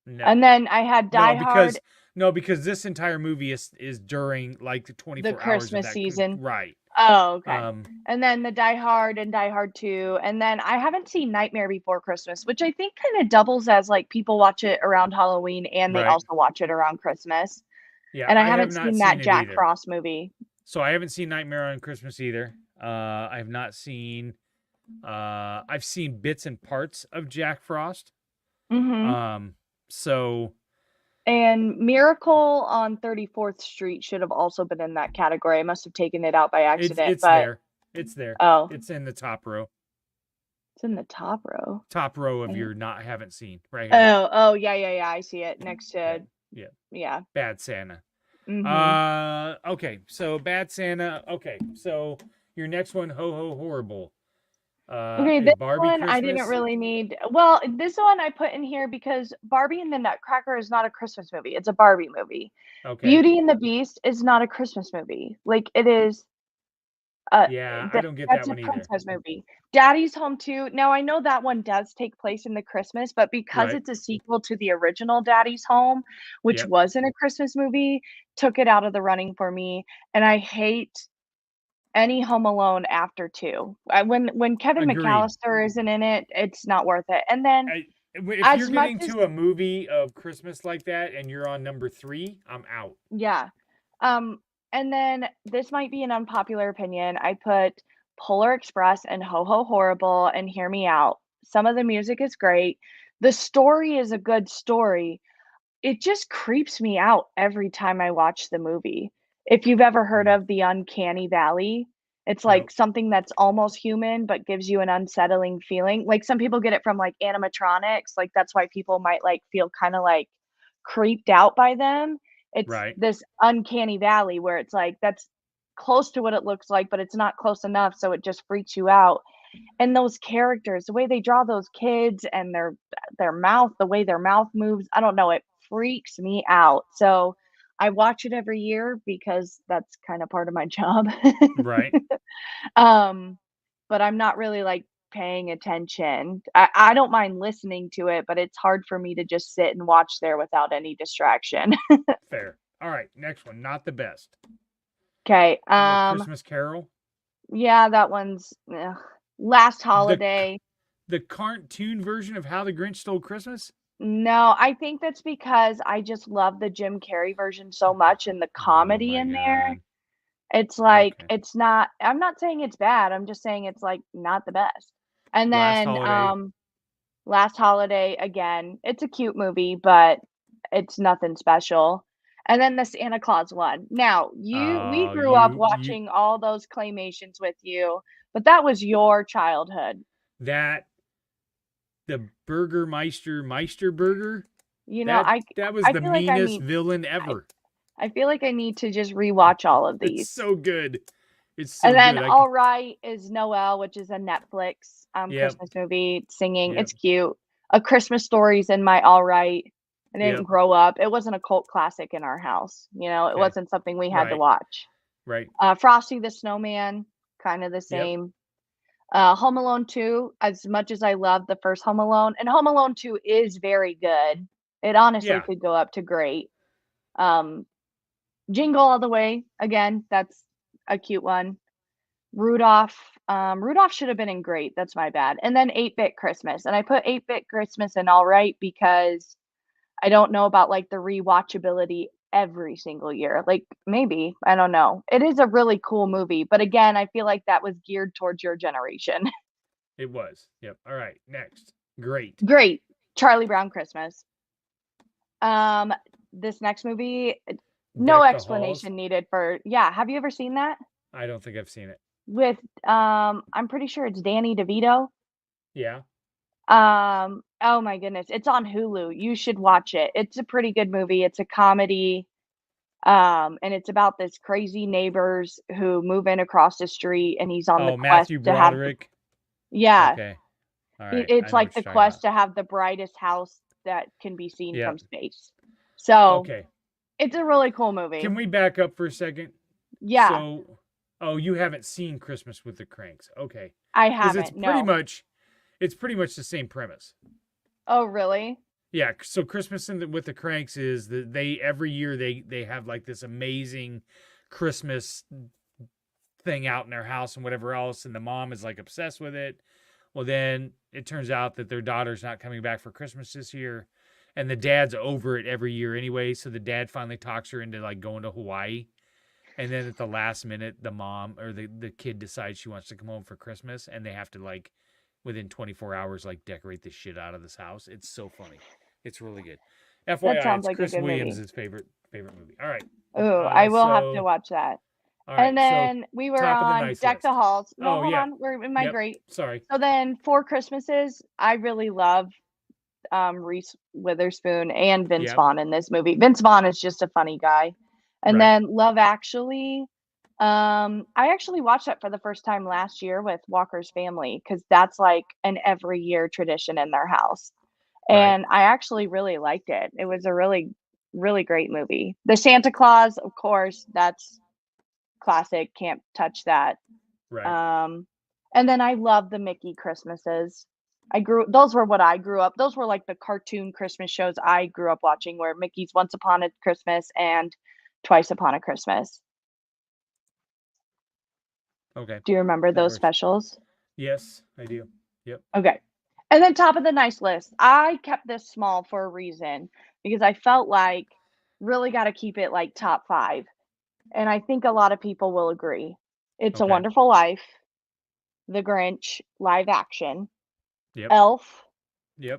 No. And then I had Die Hard. No, because this entire movie is during like the 24 the Christmas hours season. Right. Oh, okay. And then the Die Hard and Die Hard 2. And then I haven't seen Nightmare Before Christmas, which I think kind of doubles as like people watch it around Halloween and they also watch it around Christmas. Yeah. And I haven't seen that Jack Frost movie. So I haven't seen Nightmare on Christmas either. I have not seen I've seen bits and parts of Jack Frost. So and Miracle on 34th Street should have also been in that category. I must have taken it out by accident. It's there. Oh. It's in the top row. It's in the top row. Top row of your haven't seen right here. Oh, yeah. I see it next to yeah. Bad Santa. Okay, so Bad Santa. Okay, so your next one, Ho Ho Horrible. Okay, this Barbie one Christmas? I didn't really need. Well, this one I put in here because Barbie and the Nutcracker is not a Christmas movie. It's a Barbie movie. Okay. Beauty and the Beast is not a Christmas movie. Like it is. I don't get that one either. That's a Christmas movie. Daddy's Home 2. Now I know that one does take place in the Christmas, but because it's a sequel to the original Daddy's Home, which wasn't a Christmas movie, took it out of the running for me. And I hate any Home Alone after 2. When Kevin McAllister isn't in it, it's not worth it. And then if you're getting to a movie of Christmas like that and you're on number 3, I'm out. Yeah. And then this might be an unpopular opinion. I put Polar Express and Ho Ho Horrible and Hear Me Out. Some of the music is great. The story is a good story. It just creeps me out every time I watch the movie. If you've ever heard of the Uncanny Valley, it's like something that's almost human but gives you an unsettling feeling. Like some people get it from like animatronics. Like that's why people might like feel kind of like creeped out by them. It's this uncanny valley where it's like that's close to what it looks like, but it's not close enough, so it just freaks you out. And those characters, the way they draw those kids and their mouth, the way their mouth moves, I don't know, it freaks me out. So I watch it every year because that's kind of part of my job. Right. But I'm not really like paying attention. I don't mind listening to it, but it's hard for me to just sit and watch there without any distraction. Fair. All right, next one. Not the best. Okay. Christmas Carol. Yeah, that one's Last Holiday. The cartoon version of How the Grinch Stole Christmas? No, I think that's because I just love the Jim Carrey version so much and the comedy in there. It's like it's not. I'm not saying it's bad. I'm just saying it's like not the best. And then Last Holiday again. It's a cute movie, but it's nothing special. And then the Santa Claus one. Now, we grew up watching all those claymations with you, but that was your childhood. The Meister Burger. You know, that was the meanest villain ever. I feel like I need to just rewatch all of these. It's so good. It's so and then good. All Right is Noel, which is a Netflix Christmas movie, singing. It's cute. A Christmas Story's in my All Right. I didn't grow up. It wasn't a cult classic in our house. You know, it wasn't something we had to watch. Right. Frosty the Snowman, kind of the same. Home Alone 2, as much as I love the first Home Alone, and Home Alone 2 is very good. It honestly could go up to great. Jingle All the Way, again, that's a cute one. Rudolph. Rudolph should have been in Great. That's my bad. And then 8-Bit Christmas. And I put 8-Bit Christmas in all right because I don't know about like the rewatchability every single year. Like maybe, I don't know. It is a really cool movie, but again, I feel like that was geared towards your generation. It was. Yep. All right. Next. Great. Great. Charlie Brown Christmas. This next movie, no explanation needed for. Yeah, have you ever seen that? I don't think I've seen it. With I'm pretty sure it's Danny DeVito. Yeah. Oh my goodness, it's on Hulu. You should watch it. It's a pretty good movie. It's a comedy. And it's about this crazy neighbors who move in across the street, and he's on the quest Matthew to have. Broderick. Yeah. Okay. All right. It's like the quest to have the brightest house that can be seen from space. So it's a really cool movie. Can we back up for a second? Yeah. So, you haven't seen Christmas with the Cranks. Okay. I haven't. It's pretty much the same premise. Oh, really? Yeah. So Christmas with the Cranks is that every year they have like this amazing Christmas thing out in their house and whatever else, and the mom is like obsessed with it. Well, then it turns out that their daughter's not coming back for Christmas this year, and the dad's over it every year anyway. So the dad finally talks her into like going to Hawaii, and then at the last minute, the mom or the kid decides she wants to come home for Christmas, and they have to like within 24 hours like decorate the shit out of this house. It's so funny. It's really good. FYI, it's like Chris Williams' favorite movie. All right. Oh, I will have to watch that. All right, and then we were on Deck the Halls. No, hold on. We're in my great. Sorry. So then 4 Christmases, I really love Reese Witherspoon and Vince Vaughn in this movie. Vince Vaughn is just a funny guy. And then Love Actually. I actually watched that for the first time last year with Walker's family because that's like an every year tradition in their house. And I actually really liked it. It was a really, really great movie. The Santa Claus, of course, that's classic. Can't touch that. Right. And then I love the Mickey Christmases. Those were what I grew up. Those were like the cartoon Christmas shows I grew up watching, where Mickey's Once Upon a Christmas and Twice Upon a Christmas. Okay. Do you remember those specials? Yes, I do. Yep. Okay. And then top of the nice list. I kept this small for a reason because I felt like really got to keep it like top 5. And I think a lot of people will agree. It's A Wonderful Life, The Grinch, live action, Elf,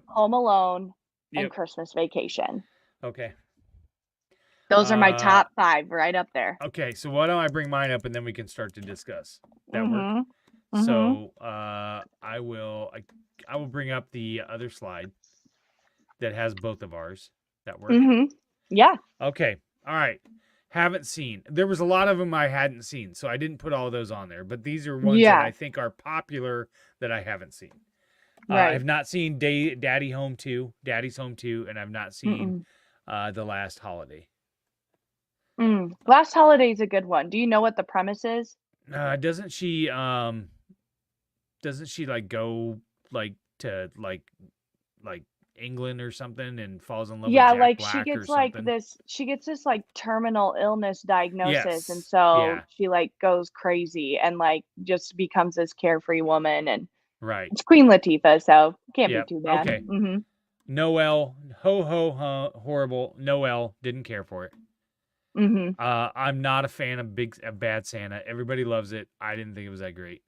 Home Alone, and Christmas Vacation. Okay. Those are my top 5 right up there. Okay, so why don't I bring mine up and then we can start to discuss. That work? So I will bring up the other slide that has both of ours. That work? Yeah. Okay. All right. Haven't seen. There was a lot of them I hadn't seen, so I didn't put all of those on there. But these are ones that I think are popular that I haven't seen. I have not seen Daddy's Home 2, and I've not seen The Last Holiday. Last Holiday is a good one. Do you know what the premise is? Doesn't she like go like to like England or something and falls in love with Jack like Black she gets like she gets this like terminal illness diagnosis, and so she like goes crazy and like just becomes this carefree woman, and it's Queen Latifah, so can't be too bad. Okay. Noel, horrible. Noel, didn't care for it. I'm not a fan of Bad Santa. Everybody loves it. I didn't think it was that great.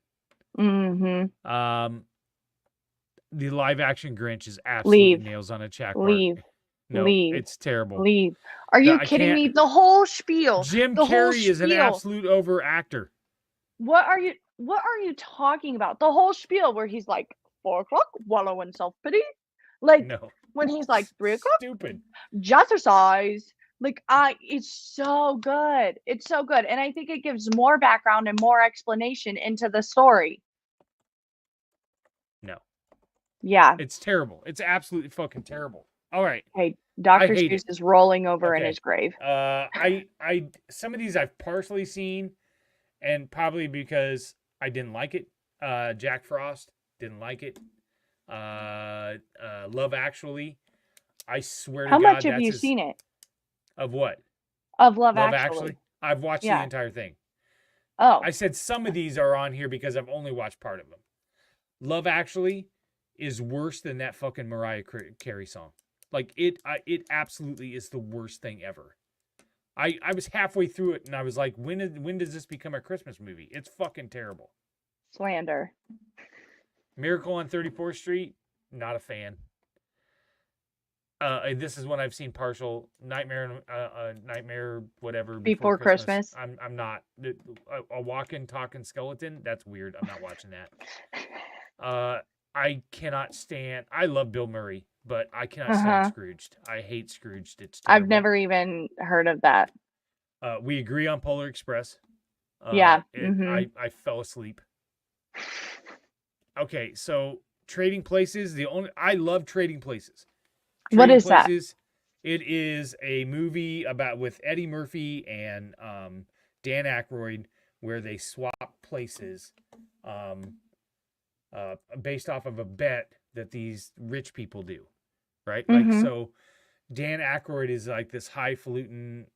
The live action Grinch is absolutely nails on a chalkboard. It's terrible. Are you kidding me? The whole spiel. Jim Carrey is an absolute overactor. What are you talking about? The whole spiel where he's like 4 o'clock, wallow in self-pity. Like when he's like 3 o'clock, stupid. Jazzercise. Like it's so good. It's so good. And I think it gives more background and more explanation into the story. No. Yeah. It's terrible. It's absolutely fucking terrible. All right. Hey, Dr. Seuss is rolling over in his grave. Some of these I've partially seen, and probably because I didn't like it. Jack Frost, didn't like it. Love Actually. I swear to God. How much have you seen it? Of what? Of Love Actually. I've watched the entire thing. Oh. I said some of these are on here because I've only watched part of them. Love Actually is worse than that fucking Mariah Carey song. Like, it absolutely is the worst thing ever. I was halfway through it and I was like, when does this become a Christmas movie? It's fucking terrible. Slander. Miracle on 34th Street, not a fan. This is one I've seen partial. Nightmare, whatever. Before Christmas. I'm not. A walking, talking skeleton, that's weird. I'm not watching that. I cannot stand, I love Bill Murray, but I cannot stand Scrooged. I hate Scrooged. It's terrible. I've never even heard of that. We agree on Polar Express. Yeah. I fell asleep. Okay, so Trading Places, I love Trading Places. What is that? It is a movie with Eddie Murphy and Dan Aykroyd where they swap places based off of a bet that these rich people do, right? Like, so Dan Aykroyd is like this highfalutin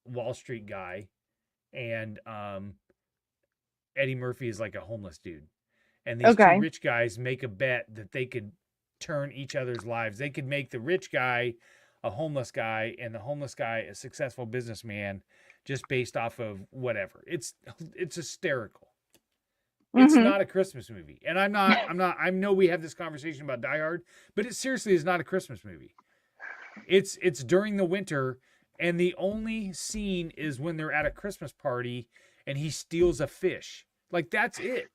Wall Street guy, and Eddie Murphy is like a homeless dude. And these two rich guys make a bet that they could turn each other's lives. They could make the rich guy a homeless guy and the homeless guy a successful businessman just based off of whatever. It's hysterical. It's not a Christmas movie. And I know we have this conversation about Die Hard, but it seriously is not a Christmas movie. It's during the winter, and the only scene is when they're at a Christmas party and he steals a fish. Like, that's it.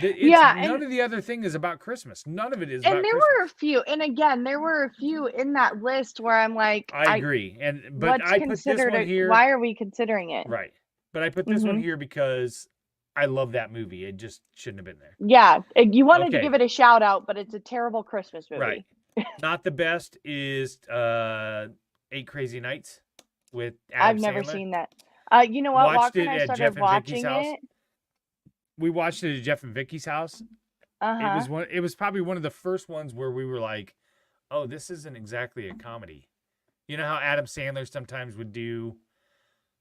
None of the other thing is about Christmas. None of it is about Christmas. And there were a few. And again, there were a few in that list where I'm like, I agree. But I put this one here. Why are we considering it? Right. But I put this one here because I love that movie. It just shouldn't have been there. Yeah. You wanted to give it a shout out, but it's a terrible Christmas movie. Right. Not the best is 8 Crazy Nights with Adam I've never Sandler. seen that. You know what? Watched it I at started Jeff and watching Vicky's house. it. We watched it at Jeff and Vicky's house. It was probably one of the first ones where we were like, oh, this isn't exactly a comedy. You know how Adam Sandler sometimes would do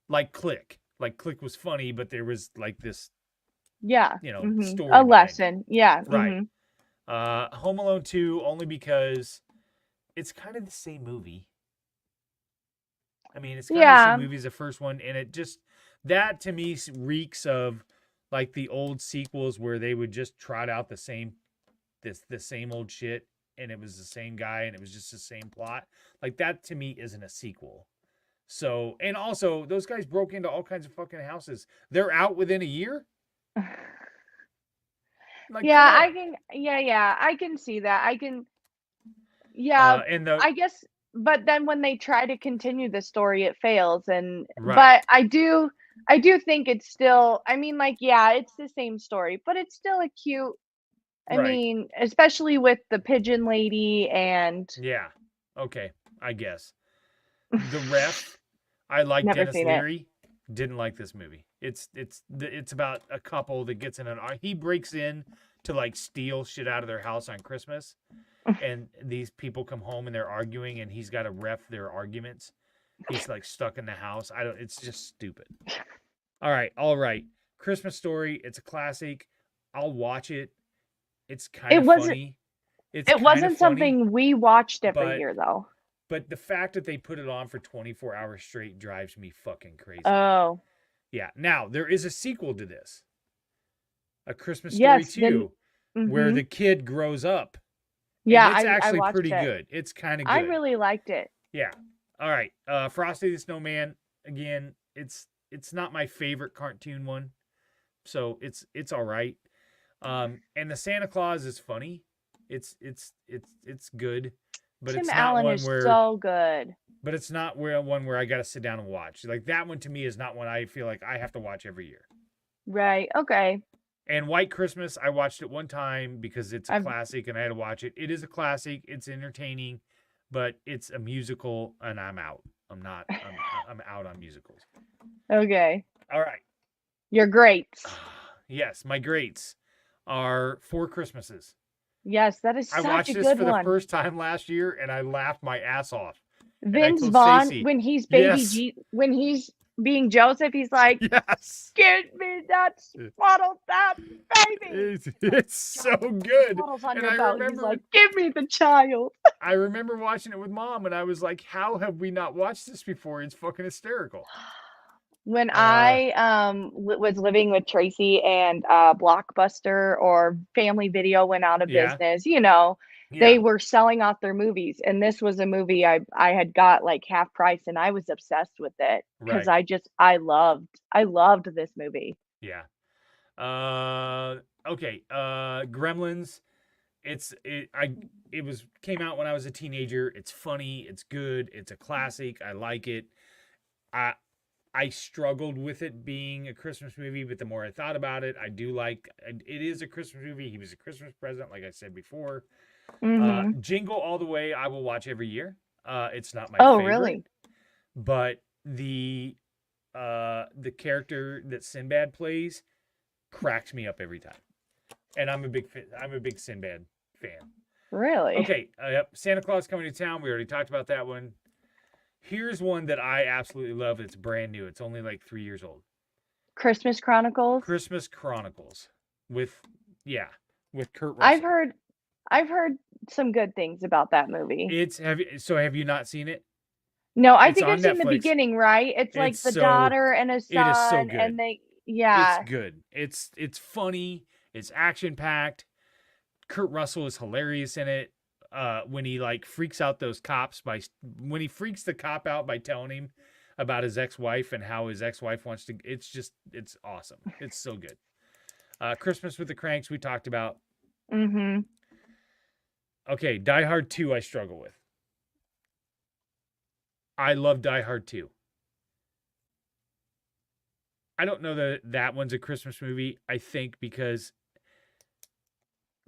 like Click. Like Click was funny, but there was like this story. A lesson. Yeah. Right. Home Alone 2 only because it's kind of the same movie. I mean, it's kind of the same movie as the first one, and it just, that to me reeks of like the old sequels where they would just trot out the same old shit, and it was the same guy, and it was just the same plot. Like, that to me isn't a sequel. So, and also those guys broke into all kinds of fucking houses. They're out within a year. Like, I can see that. I guess, but then when they try to continue the story, it fails. And but I do think it's still, I mean, like, it's the same story, but it's still a cute, I mean, especially with the pigeon lady and okay, I guess. The Ref, I like Dennis Leary. Didn't like this movie. It's about a couple that gets in he breaks in to like steal shit out of their house on Christmas, and these people come home and they're arguing, and he's got to ref their arguments. He's like stuck in the house. It's just stupid. All right. Christmas Story. It's a classic. I'll watch it. It's kind of funny. It wasn't something we watched every year though. But the fact that they put it on for 24 hours straight drives me fucking crazy. Oh. Yeah. Now, there is a sequel to this. A Christmas Story 2, where the kid grows up. Yeah, and it's actually I watched pretty it. Good. It's kind of good. I really liked it. Yeah. All right. Frosty the Snowman, again, it's not my favorite cartoon one. So it's all right. And the Santa Claus is funny. It's good. But Tim it's not Allen one is where, so good. But it's not one where I got to sit down and watch. Like, that one to me is not one I feel like I have to watch every year. Right. Okay. And White Christmas, I watched it one time because it's a classic and I had to watch it. It is a classic. It's entertaining, but it's a musical and I'm out. I'm out on musicals. Okay. All right. Your greats. Yes, my greats are Four Christmases. Yes, that is such a good one. I watched this for the first time last year, and I laughed my ass off. Vince Vaughn, when he's baby, when he's being Joseph, he's like, yes, give me that swaddled that baby. It's so good. And I remember, he's like, give me the child. I remember watching it with Mom, and I was like, how have we not watched this before? It's fucking hysterical. When I was living with Tracy and Blockbuster or Family Video went out of business, you know, they were selling off their movies. And this was a movie I had got like half price, and I was obsessed with it because I loved this movie. Yeah. Okay. Gremlins. It came out when I was a teenager. It's funny. It's good. It's a classic. I like it. I struggled with it being a Christmas movie, but the more I thought about it, it is a Christmas movie. He was a Christmas present, like I said before. Mm-hmm. Jingle All the Way, I will watch every year. It's not my favorite. Oh, really? But the character that Sinbad plays cracks me up every time, and I'm a big Sinbad fan. Really? Okay. Yep. Santa Claus Coming to Town. We already talked about that one. Here's one that I absolutely love. It's brand new. It's only like 3 years old. Christmas Chronicles. Christmas Chronicles with Kurt Russell. I've heard some good things about that movie. Have you not seen it? No, I think I've seen the beginning, right? It's like the daughter and a son. It is so good. And it's good. It's funny. It's action packed. Kurt Russell is hilarious in it. When he like freaks out those cops when he freaks the cop out by telling him about his ex-wife and how his ex-wife wants to, it's awesome. It's so good. Christmas with the Cranks we talked about. Mm-hmm. Okay, Die Hard 2 I struggle with. I love Die Hard 2. I don't know that one's a Christmas movie, I think, because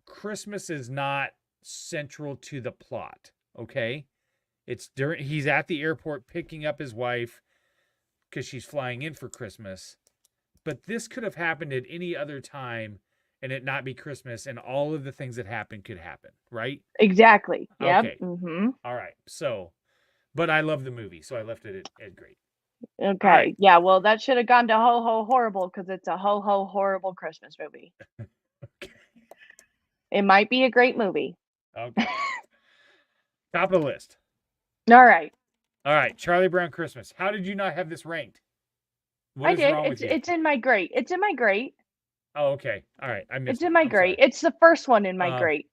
Christmas is not central to the plot, okay? He's at the airport picking up his wife because she's flying in for Christmas. But this could have happened at any other time and it not be Christmas, and all of the things that happen could happen, right? Exactly. Yep. Okay. Mm-hmm. All right. So, but I love the movie, so I left it at great. Okay. Right. Yeah, well, that should have gone to Ho Ho Horrible because it's a Ho Ho Horrible Christmas movie. Okay. It might be a great movie. Okay. Top of the list. All right. Charlie Brown Christmas. How did you not have this ranked? What is wrong with you? It's in my great. It's in my great. Oh, okay. All right. I missed it. It's in my great. It's the first one in my great.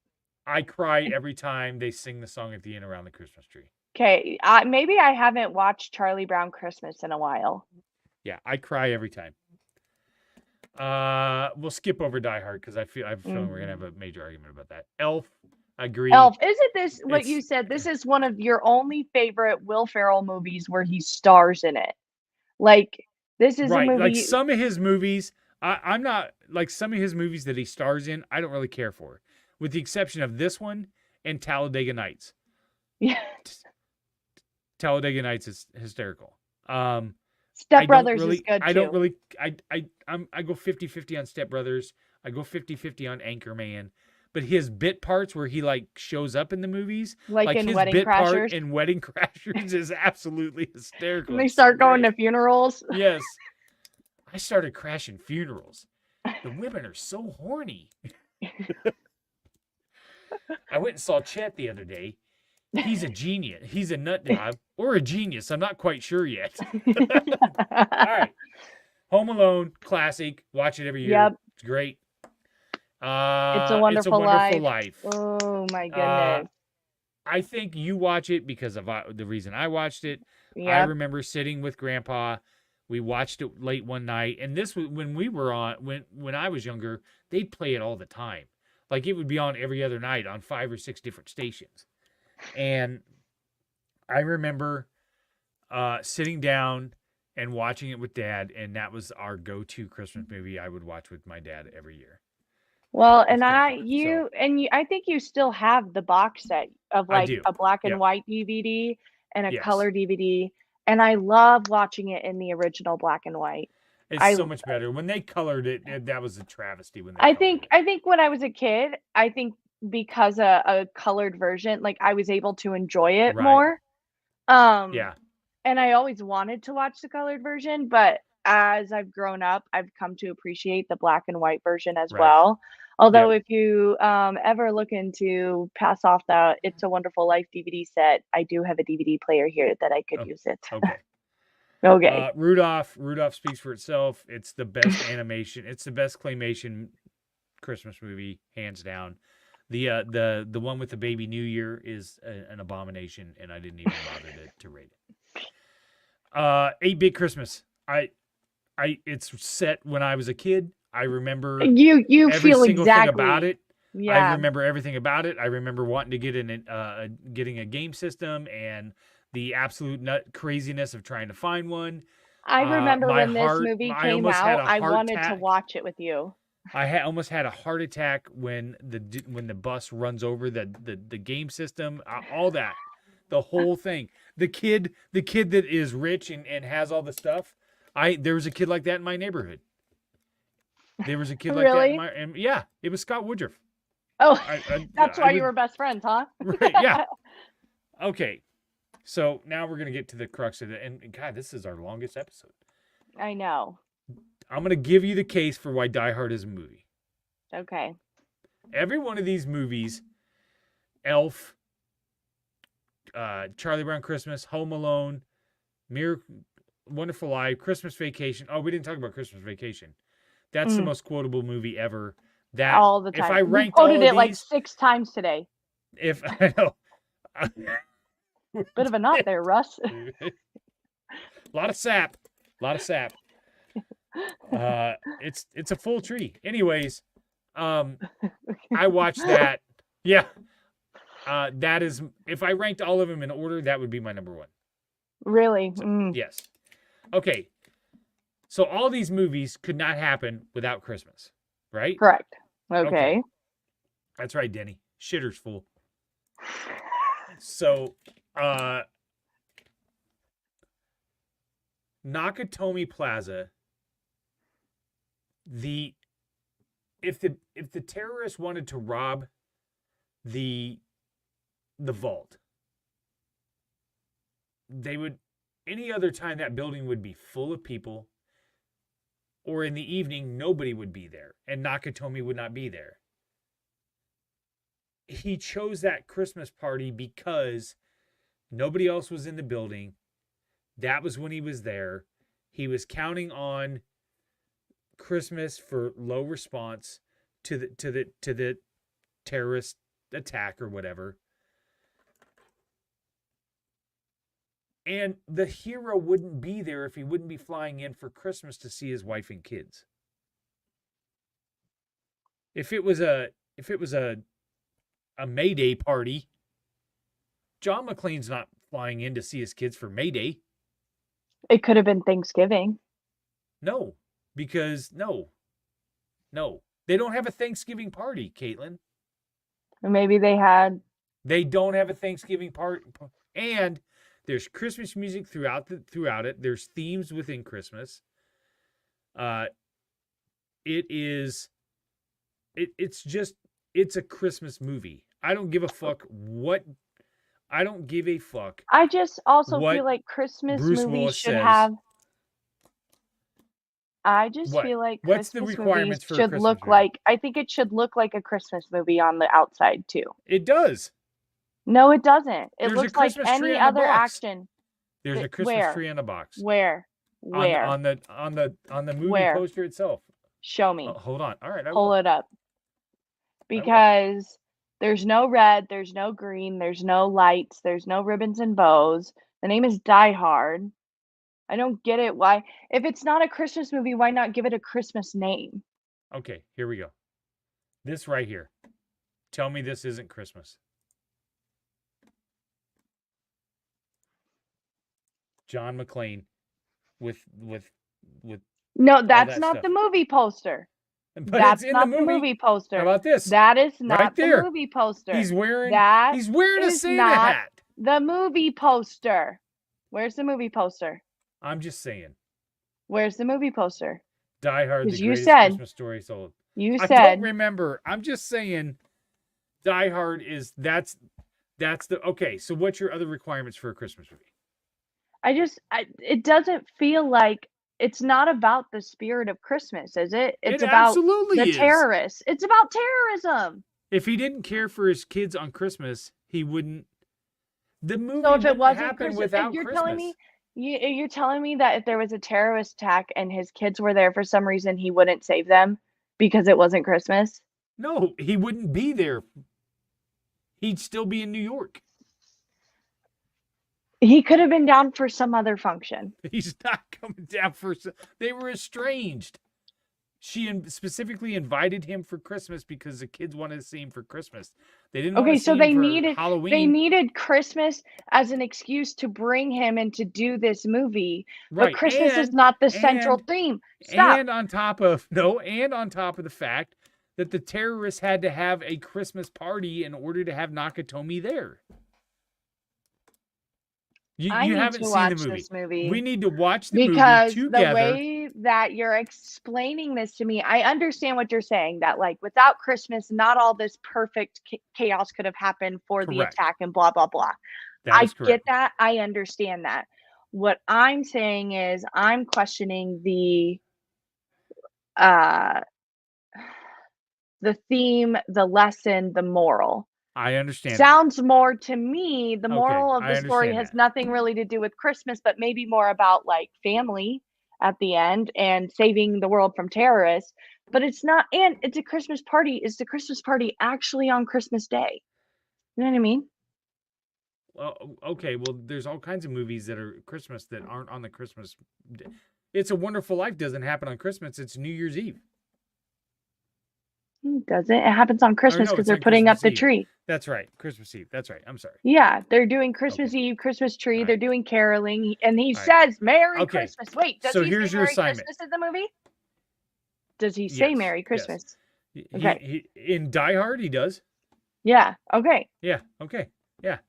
I cry every time they sing the song at the end around the Christmas tree. Okay. Maybe I haven't watched Charlie Brown Christmas in a while. Yeah, I cry every time. We'll skip over Die Hard because I have a feeling we're gonna have a major argument about that. Elf, agree. Elf, isn't this what you said? This is one of your only favorite Will Ferrell movies where he stars in it. Like this is right. A movie. Like some of his movies, I'm not like some of his movies that he stars in. I don't really care for, with the exception of this one and Talladega Nights. Yeah, Talladega Nights is hysterical. Step Brothers is good too. I don't really. I go 50-50 on Step Brothers. I go 50-50 on Anchorman. But his bit parts where he like shows up in the movies, like in his Wedding bit Crashers, part in Wedding Crashers is absolutely hysterical. And they start going to funerals. Yes, I started crashing funerals. The women are so horny. I went and saw Chet the other day. He's a genius. He's a nut job or a genius. I'm not quite sure yet. All right. Home Alone, classic. Watch it every year. Yep. It's great. It's a Wonderful Life. Oh, my goodness. I think you watch it because of the reason I watched it. Yep. I remember sitting with Grandpa. We watched it late one night. And this was when we were on, when I was younger, they'd play it all the time. Like it would be on every other night on 5 or 6 different stations. And I remember sitting down and watching it with Dad, and that was our go-to Christmas movie I would watch with my dad every year. Well, and I think you still have the box set of like a black and white DVD and a color DVD, and I love watching it in the original black and white. It's so much better. When they colored it, that was a travesty. I think when I was a kid, I think because a colored version, like I was able to enjoy it more. Yeah. And I always wanted to watch the colored version, but as I've grown up, I've come to appreciate the black and white version as well. Although if you ever look into pass off the It's a Wonderful Life DVD set, I do have a DVD player here that I could use it. Okay. Okay. Rudolph speaks for itself. It's the best animation. It's the best claymation Christmas movie, hands down. The one with the baby New Year is an abomination, and I didn't even bother to rate it. 8-Bit Christmas. It's set when I was a kid. I remember you every feel single exactly thing about it. Yeah. I remember everything about it. I remember wanting to get getting a game system and the absolute craziness of trying to find one. I remember when this movie came out, I wanted to watch it with you. I almost had a heart attack when the bus runs over the game system, all that, the whole thing. The kid that is rich and has all the stuff. There was a kid like that in my neighborhood. There was a kid like that. Yeah, it was Scott Woodruff. Oh, that's why you were best friends, huh? Right, yeah. Okay, so now we're gonna get to the crux of it, and God, this is our longest episode. I know. I'm gonna give you the case for why Die Hard is a movie. Okay. Every one of these movies, Elf, Charlie Brown Christmas, Home Alone, Wonderful Life, Christmas Vacation. Oh, we didn't talk about Christmas Vacation. That's the most quotable movie ever. That all the time. If I ranked quoted all it these, like 6 times today. If I know, bit of a knot there, Russ. A lot of sap. It's a full tree. Anyways, I watched that. Yeah. That is, if I ranked all of them in order, that would be my number one. Really? So, yes. Okay. So all these movies could not happen without Christmas, right? Correct. Okay. That's right, Denny. Shitter's full. So, Nakatomi Plaza, if the terrorists wanted to rob the vault, they would, any other time that building would be full of people, or in the evening nobody would be there and Nakatomi would not be there. He chose that Christmas party because nobody else was in the building. That was when he was there. He was counting on Christmas for low response to the terrorist attack or whatever. And the hero wouldn't be there if he wouldn't be flying in for Christmas to see his wife and kids. If it was a May Day party, John McClane's not flying in to see his kids for May Day. It could have been Thanksgiving. No, because no. They don't have a Thanksgiving party, Caitlyn. Maybe they had. They don't have a Thanksgiving party. And there's Christmas music throughout it. There's themes within Christmas. It's a Christmas movie. I don't give a fuck what. I don't give a fuck. I just also feel like Christmas movies should have. I just feel like Christmas movies should look like. I think it should look like a Christmas movie on the outside too. It does. No, it doesn't. It looks like any other action. There's a Christmas tree in a box. Where? On the movie poster itself. Show me. Oh, hold on. All right. Pull it up. Because there's no red, there's no green, there's no lights, there's no ribbons and bows. The name is Die Hard. I don't get it. Why? If it's not a Christmas movie, why not give it a Christmas name? Okay, here we go. This right here. Tell me this isn't Christmas. John McClane with No, that's not the movie poster. But that's not the movie poster. How about this? That is not right the movie poster. He's wearing a Santa hat. The movie poster. Where's the movie poster? I'm just saying. Where's the movie poster? Die Hard, the greatest Christmas story sold. I don't remember. I'm just saying Die Hard is that's the okay, so what's your other requirements for a Christmas movie? it doesn't feel like it's not about the spirit of Christmas, is it? It's It about absolutely the is. terrorists. It's about terrorism. If he didn't care for his kids on Christmas, he wouldn't. The movie So if it wouldn't wasn't happen Christmas, without you're Christmas. telling me you're telling me that if there was a terrorist attack and his kids were there for some reason, he wouldn't save them because it wasn't Christmas? No, he wouldn't be there. He'd still be in New York. He could have been down for some other function. He's not coming down for. They were estranged. She specifically invited him for Christmas because the kids wanted to see him for Christmas. They didn't want to see him for Halloween. They needed Christmas as an excuse to bring him and to do this movie. Right. But Christmas is not the central theme. Stop. And on top of the fact that the terrorists had to have a Christmas party in order to have Nakatomi there. You haven't seen the movie. This movie. We need to watch the movie because together. the way that you're explaining this to me, I understand what you're saying, that like without Christmas, not all this perfect chaos could have happened for the attack and blah, blah, blah. I get that. I understand that. What I'm saying is I'm questioning the theme, the lesson, the moral. I understand. Sounds more to me, the moral of the story has nothing really to do with Christmas, but maybe more about like family at the end and saving the world from terrorists. But it's not, and it's a Christmas party. Is the Christmas party actually on Christmas Day? You know what I mean? Well, okay. Well, there's all kinds of movies that are Christmas that aren't on the Christmas day. It's a Wonderful Life doesn't happen on Christmas. It's New Year's Eve. Does it? It happens on Christmas because they're putting up the tree. That's right. Christmas Eve. That's right. I'm sorry. Yeah, they're doing Christmas Eve, Christmas tree. Right. They're doing caroling. And he says, Merry Christmas. Wait, does he say Merry Christmas in the movie? Does he say Merry Christmas? Yes. Okay. In Die Hard, he does. Yeah. Okay. Yeah. Okay. Yeah.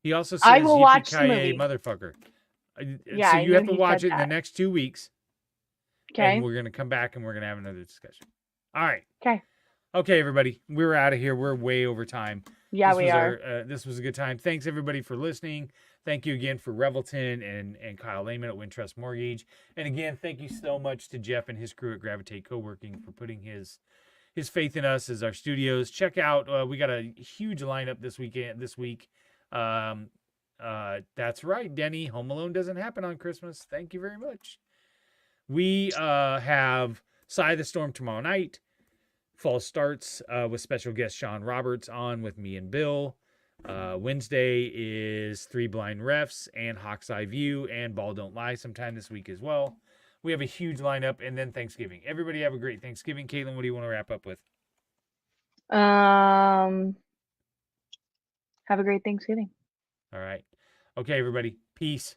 He also says, I will watch the movie. Motherfucker. Yeah, so you have to watch it in the next 2 weeks. Okay. And we're going to come back and we're going to have another discussion. All right. Okay. Okay, everybody. We're out of here. We're way over time. Yeah, we are. This was a good time. Thanks, everybody, for listening. Thank you again for Revelton and Kyle Lehman at Wintrust Mortgage. And again, thank you so much to Jeff and his crew at Gravitate Co-working for putting his faith in us as our studios. Check out, we got a huge lineup this week. That's right, Denny. Home Alone doesn't happen on Christmas. Thank you very much. We have Sigh of the Storm tomorrow night. Fall Starts with special guest Sean Roberts on with me and Bill. Wednesday is Three Blind Refs and Hawk's Eye View and Ball Don't Lie sometime this week as well. We have a huge lineup, and then Thanksgiving. Everybody have a great Thanksgiving. Caitlyn, what do you want to wrap up with? Have a great Thanksgiving. All right. Okay, everybody. Peace.